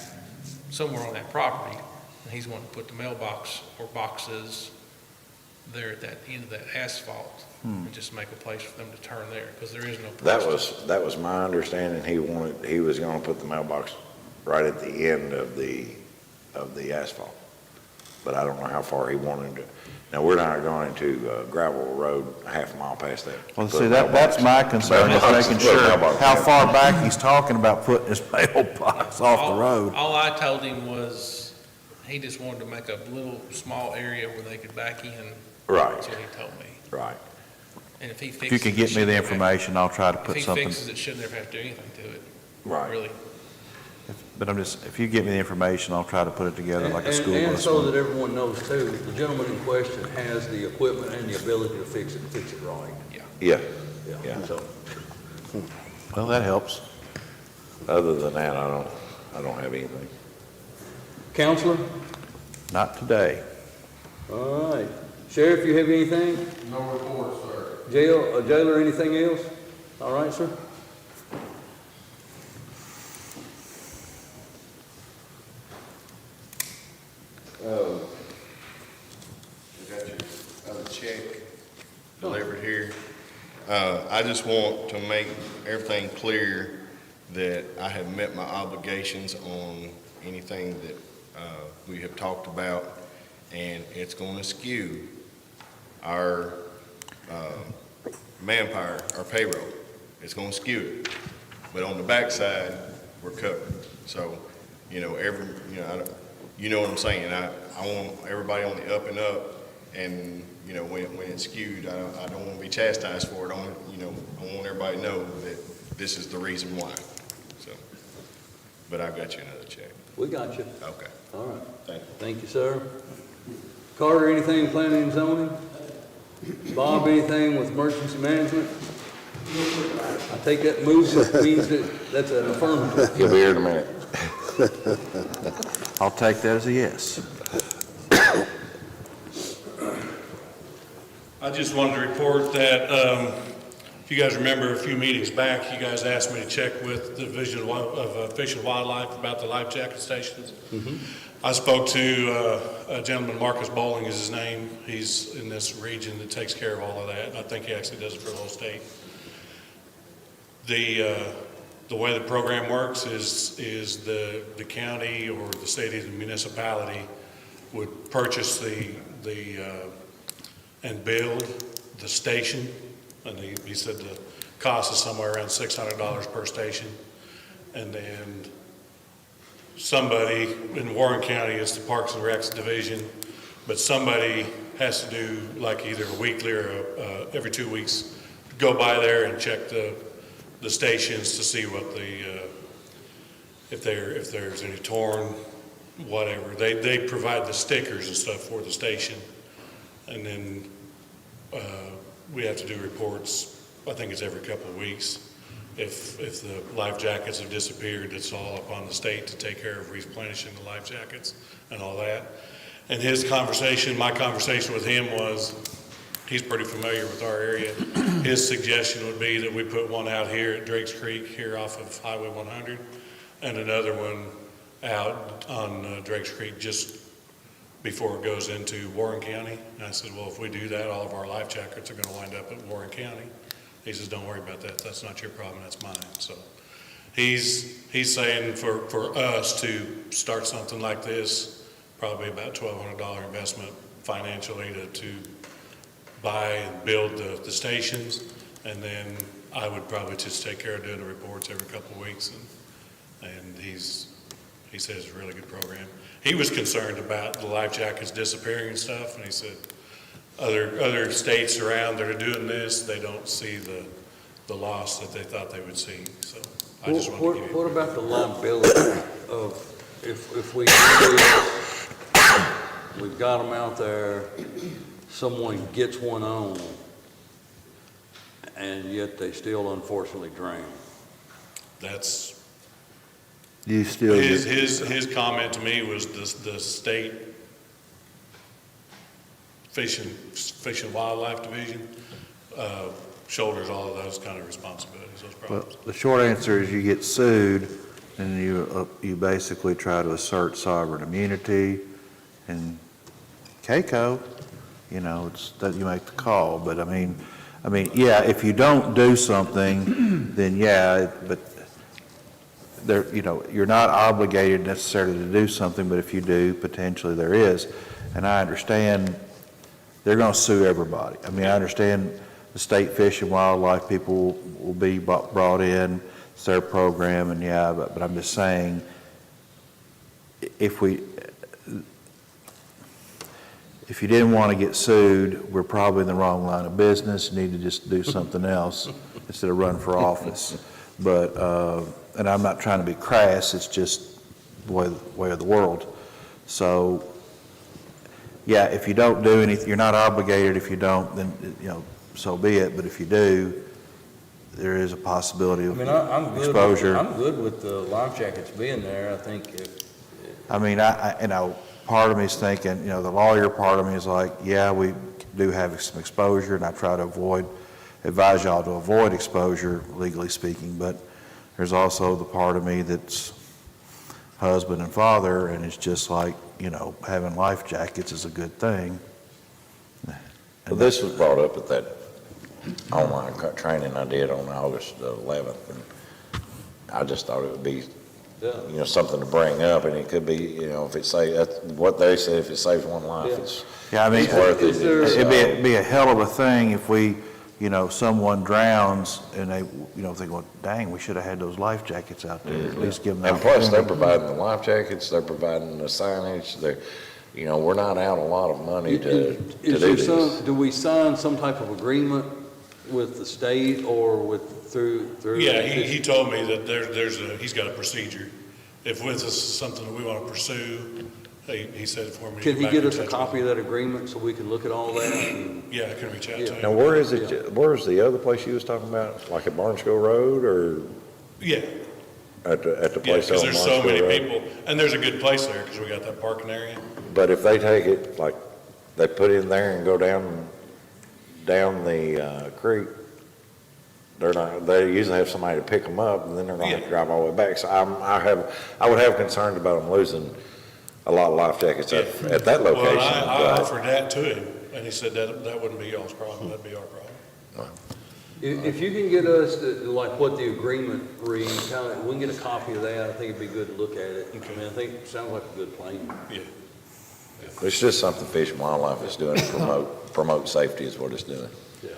somewhere on that property, and he's wanting to put the mailbox or boxes there at that end of that asphalt, and just make a place for them to turn there, because there is no place. That was my understanding. He was going to put the mailbox right at the end of the asphalt. But I don't know how far he wanted to. Now, we're not going to gravel road a half a mile past that. Well, Put see, a that's mailbox. my concern, is Mailbox, making put a sure mailbox how in. far back he's talking about putting his mailbox. blocks off the road. All I told him was, he just wanted to make a little small area where they could back in. Right, That's what he told me. right. And if he fixes If you can it, get me shouldn't the have- information, I'll try to If put he something. fixes it, shouldn't ever have to do anything to it. Right. Really. But if you get me the information, I'll try to put it together like a school And bus. so that everyone knows too, the gentleman in question has the equipment and the ability to fix it right. Yeah, Yeah, Yeah. so, Well, that helps. other than that, I don't have anything. Counselor? Not today. All right. Sheriff, you have anything? No report, sir. Jailer, anything else? All right, sir. I got your other check delivered here. I just want to make everything clear that I have met my obligations on anything that we have talked about, and it's going to skew our manpower, our payroll. It's going to skew it. But on the backside, we're covered. So, you know, you know what I'm saying. I want everybody on the up and up, and, you know, when it's skewed, I don't want to be chastised for it. I want everybody to know that this is the reason why. So, but I've got you another check. We got you. Okay. All right. Thank you. Thank you, sir. Carter, anything planning and zoning? Bob, anything with emergency management? I take that movement means that that's an affirmative. He'll be here in a minute. I'll take that as a yes. I just wanted to report that, if you guys remember a few meetings back, you guys asked me to check with the Division of Fish and Wildlife about the life jacket stations. I spoke to a gentleman, Marcus Bowling is his name. He's in this region that takes care of all of that. I think he actually does it for the whole state. The way the program works is the county or the state of the municipality would purchase and build the station, and he said the cost is somewhere around $600 per station. And then somebody in Warren County, it's the Parks and Recs division, but somebody has to do like either a weekly or every 2 weeks, go by there and check the stations to see what if there's any torn, whatever. They provide the stickers and stuff for the station. And then we have to do reports, I think it's every couple of weeks. If the life jackets have disappeared, it's all up on the state to take care of replenishing the life jackets and all that. And my conversation with him was, he's pretty familiar with our area. His suggestion would be that we put one out here at Drake's Creek, here off of Highway 100, and another one out on Drake's Creek just before it goes into Warren County. And I said, well, if we do that, all of our life jackets are going to wind up at Warren County. He says, don't worry about that. That's not your problem. That's mine. So he's saying for us to start something like this, probably about $1,200 investment financially to buy and build the stations, and then I would probably just take care of doing the reports every couple of weeks, and he says it's a really good program. He was concerned about the life jackets disappearing and stuff, and he said other states around that are doing this, they don't see the loss that they thought they would see. So I just want to give you. What about the liability of if we've got them out there, someone gets one on, and yet they still unfortunately drown? That's You still his comment to me was the state Fish and Wildlife Division shoulders all of those kind of responsibilities, those Well, problems. the short answer is you get sued, and you basically try to assert sovereign immunity, and CAECO, it's that you make the call. But I mean, yeah, if you don't do something, then yeah, but there, you're not obligated necessarily to do something, but if you do, potentially there is. And I understand they're going to sue everybody. I understand the state fish and wildlife people will be brought in, it's their program, and yeah, but I'm just saying, if you didn't want to get sued, we're probably in the wrong line of business, you need to just do something else instead of run for office. But, and I'm not trying to be crass, it's just the way of the world. So, yeah, if you don't do anything, you're not obligated. If you don't, then, so be it. But if you do, there is a possibility of I'm good. exposure. I'm good with the life jackets being there. I think I mean, part of me is thinking, the lawyer part of me is like, yeah, we do have some exposure, and I try to advise y'all to avoid exposure, legally speaking, but there's also the part of me that's husband and father, and it's just like, having life jackets is a good thing. Well, this was brought up at that online training I did on August the 11th, and I just thought it would be, something to bring up, and it could be, if it that's what they said, if it saves one life, it's worth it. It'd be a hell of a thing if we, someone drowns and they, they go, dang, we should have had those life jackets out there, at least give them. And plus, they're providing the life jackets, they're providing the signage, we're not out a lot of money to do this. Do we sign some type of agreement with the state or through? Yeah, he told me that he's got a procedure. If this is something that we want to pursue, he said for me. Can he get us a copy of that agreement so we can look at all that? Yeah, I can reach out to him. Now, where's the other place you was talking about, like at Barnesville Road, or? Yeah. At the place because on there's so many Barnesville Road? people, and there's a good place there, because we got that parking area. But if they take it, like, they put in there and go down the creek, they usually have somebody to pick them up, and then they're gonna have to drive all the way back. So I would have concerns about them losing a lot of life jackets at that location. Well, I offered that to him, and he said that wouldn't be y'all's problem, that'd be our problem. If you can get us what the agreement reads, we can get a copy of that. I think it'd be good to look at it. I mean, I think it sounds like a good plan. Yeah. It's just something Fish and Wildlife is doing to promote safety is what it's doing.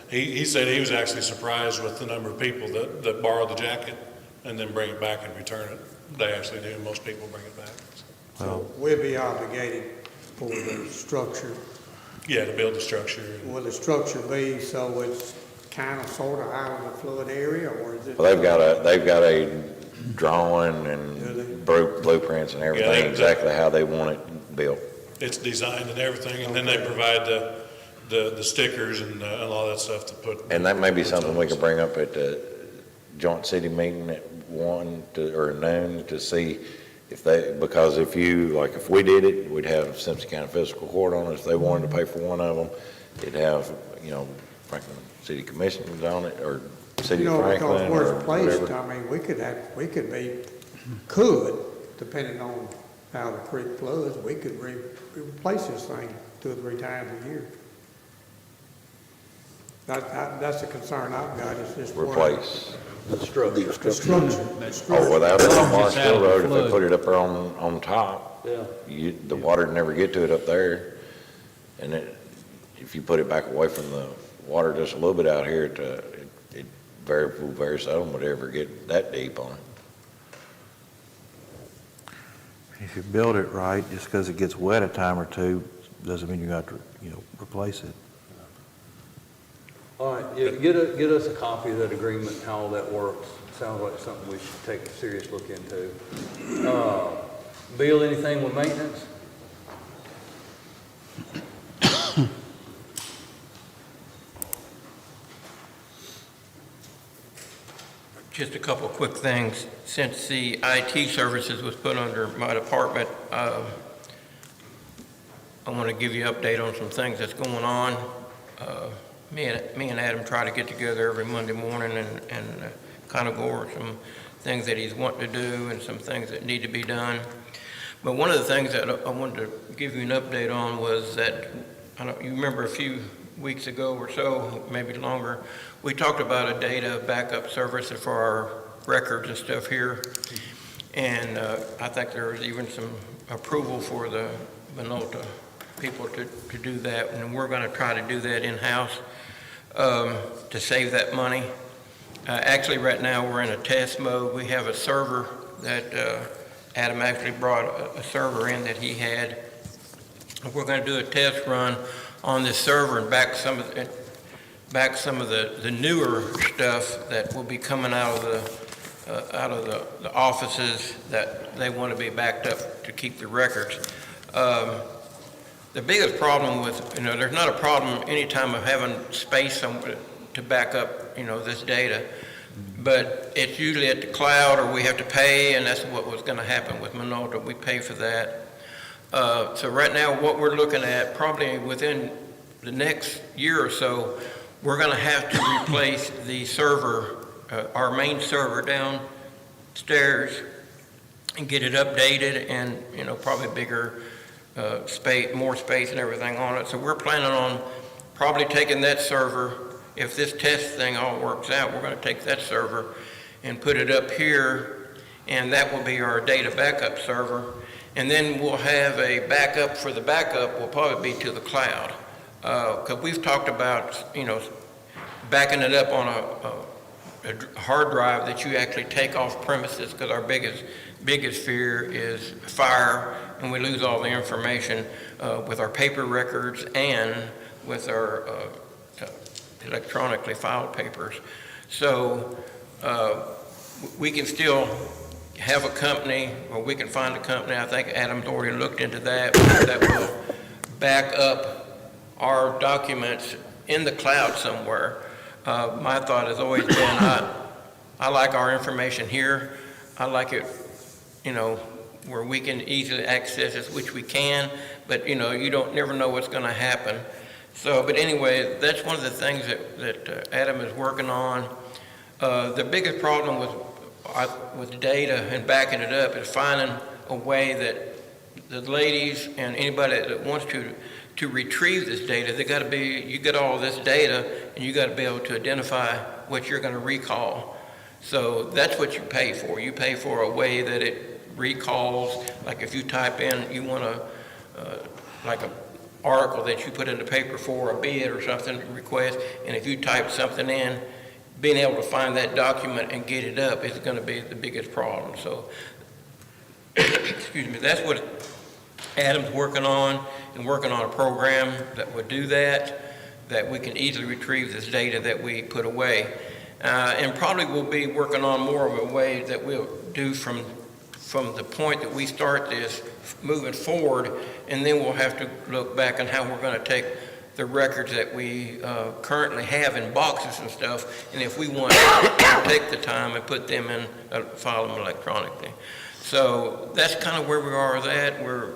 He said he was actually surprised with the number of people that borrow the jacket and then bring it back and return it. They actually do, most people bring it back. So we'll be obligated for the structure. Yeah, to build the structure. Will the structure be so it's kind of sort of out of the flood area, or is it? Well, they've got a drawing and blueprints and everything, exactly how they want it built. It's designed and everything, and then they provide the stickers and all that stuff to put. And that may be something we can bring up at the joint city meeting at 1 or noon to see because if we did it, we'd have Simpson County Fiscal Court on it. If they wanted to pay for one of them, it'd have, Franklin City Commissioners on it, or City of Franklin, because where or it's placed, whatever. I mean, we could, depending on how the creek floods, we could replace this thing 2 or 3 times a year. That's the concern I've got, is this. Replace. The structure. The structure. Oh, without it on Barnesville Road, if they put it up there on top, Yeah. the water would never get to it up there. And if you put it back away from the water just a little bit out here, it very seldom would ever get that deep on it. If you build it right, just because it gets wet a time or two, doesn't mean you got to, replace it. All right, get us a copy of that agreement and how all that works. Sounds like something we should take a serious look into. Bill, anything with maintenance? Just a couple of quick things. Since the IT services was put under my department, I want to give you an update on some things that's going on. Me and Adam try to get together every Monday morning and kind of go over some things that he's wanting to do and some things that need to be done. But one of the things that I wanted to give you an update on was that, you remember a few weeks ago or so, maybe longer, we talked about a data backup service for our records and stuff here. And I think there was even some approval for the Minota people to do that, and we're going to try to do that in-house to save that money. Actually, right now we're in a test mode. We have a server that Adam actually brought a server in that he had. We're going to do a test run on this server and back some of the newer stuff that will be coming out of the offices that they want to be backed up to keep the records. The biggest problem with, there's not a problem anytime of having space somewhere to back up, this data, but it's usually at the cloud or we have to pay, and that's what was going to happen with Minolta. We pay for that. So right now, what we're looking at, probably within the next year or so, we're going to have to replace the server, our main server downstairs, and get it updated and, probably bigger space, more space and everything on it. So we're planning on probably taking that server, if this test thing all works out, we're going to take that server and put it up here, and that will be our data backup server. And then we'll have a backup for the backup will probably be to the cloud. Because we've talked about, backing it up on a hard drive that you actually take off premises, because our biggest fear is fire, and we lose all the information with our paper records and with our electronically filed papers. So we can still have a company, or we can find a company, I think Adam's already looked into that will back up our documents in the cloud somewhere. My thought has always been, I like our information here. I like it, where we can easily access it, which we can, but you don't never know what's going to happen. So, but anyway, that's one of the things that Adam is working on. The biggest problem with data and backing it up is finding a way that the ladies and anybody that wants to retrieve this data, you get all this data and you got to be able to identify what you're going to recall. So that's what you pay for. You pay for a way that it recalls, like if you type in, you want like an article that you put in the paper for a bid or something, request, and if you type something in, being able to find that document and get it up is going to be the biggest problem. So, excuse me, that's what Adam's working on, and working on a program that would do that we can easily retrieve this data that we put away. And probably we'll be working on more of a way that we'll do from the point that we start this moving forward, and then we'll have to look back on how we're going to take the records that we currently have in boxes and stuff, and if we want to take the time and put them in, file them electronically. So that's kind of where we are with that. We're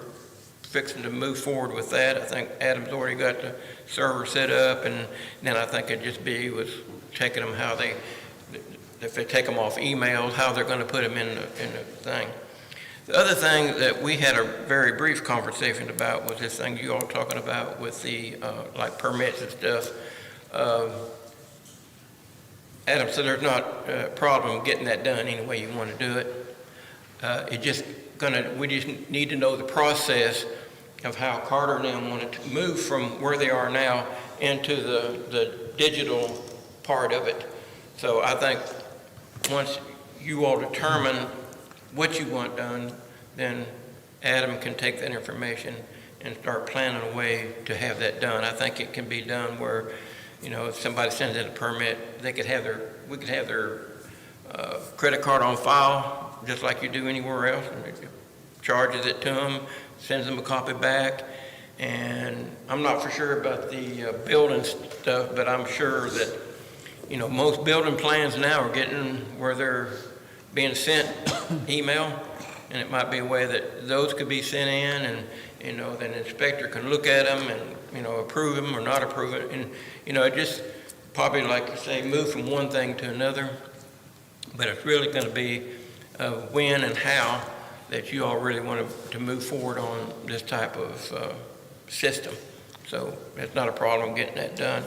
fixing to move forward with that. I think Adam's already got the server set up, and then I think it'd just be with checking them if they take them off emails, how they're going to put them in the thing. The other thing that we had a very brief conversation about was this thing you all talking about with the like permits and stuff. Adam said there's not a problem getting that done any way you want to do it. We just need to know the process of how Carter and them wanted to move from where they are now into the digital part of it. So I think once you all determine what you want done, then Adam can take that information and start planning a way to have that done. I think it can be done where, if somebody sends in a permit, we could have their credit card on file, just like you do anywhere else, and it charges it to them, sends them a copy back. And I'm not for sure about the building stuff, but I'm sure that, most building plans now are getting where they're being sent email, and it might be a way that those could be sent in, and then the inspector can look at them and approve them or not approve it, and it just probably, like you say, move from one thing to another. But it's really going to be when and how that you all really want to move forward on this type of system. So it's not a problem getting that done.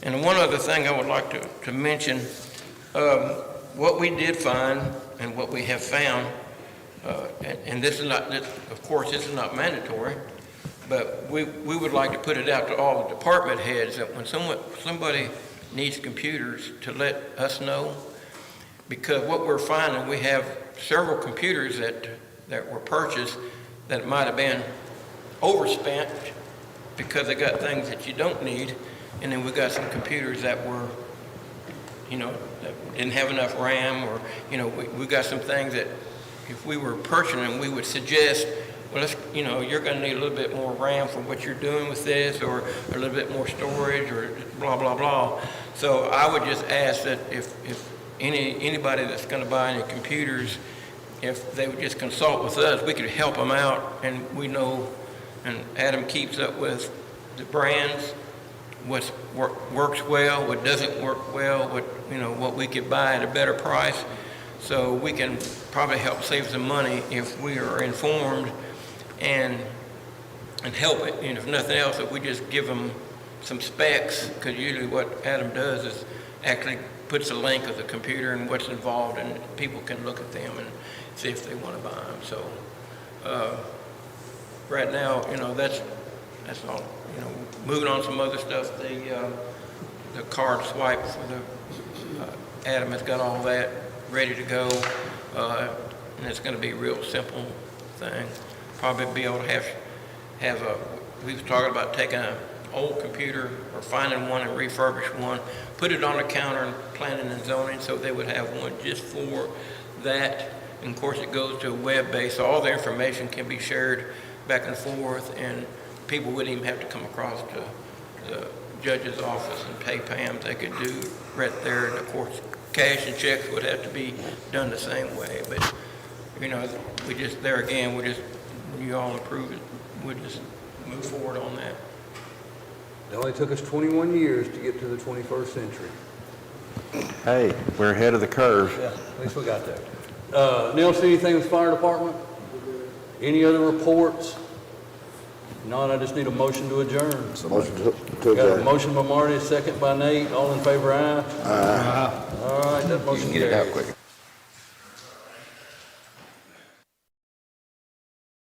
And one other thing I would like to mention, what we did find and what we have found, and this is not, of course, this is not mandatory, but we would like to put it out to all the department heads that when somebody needs computers, to let us know, because what we're finding, we have several computers that that were purchased that might have been overspent because they got things that you don't need. And then we got some computers that were, that didn't have enough RAM, or, we got some things that if we were purchasing, we would suggest, well, you're gonna need a little bit more RAM for what you're doing with this, or a little bit more storage, or blah, blah, blah. So I would just ask that if anybody that's gonna buy any computers, if they would just consult with us, we could help them out, and we know, and Adam keeps up with the brands, what works well, what doesn't work well, what we could buy at a better price. So we can probably help save some money if we are informed and help it. If nothing else, if we just give them some specs, because usually what Adam does is actually puts a link of the computer and what's involved, and people can look at them and see if they want to buy them. So right now, that's all. Moving on to some other stuff, the card swipe for the Adam has got all that ready to go, and it's going to be a real simple thing. Probably be able to have we was talking about taking an old computer or finding one and refurbish one, put it on the counter in planning and zoning, so they would have one just for that. And of course, it goes to a web base, so all the information can be shared back and forth, and people wouldn't even have to come across to the judge's office and pay Pam. They could do right there, and of course, cash and checks would have to be done the same way. But we just there again, when you all approve it, we just move forward on that. It only took us 21 years to get to the 21st century. Hey, we're ahead of the curve. Yeah, at least we got there. Nelson, anything with the fire department? Any other reports? Not, I just need a motion to adjourn. Motion to Got a adjourn. motion by Marty, a second by Nate. All in favor, aye? Aye. All right, that motion Get it out carries. quick.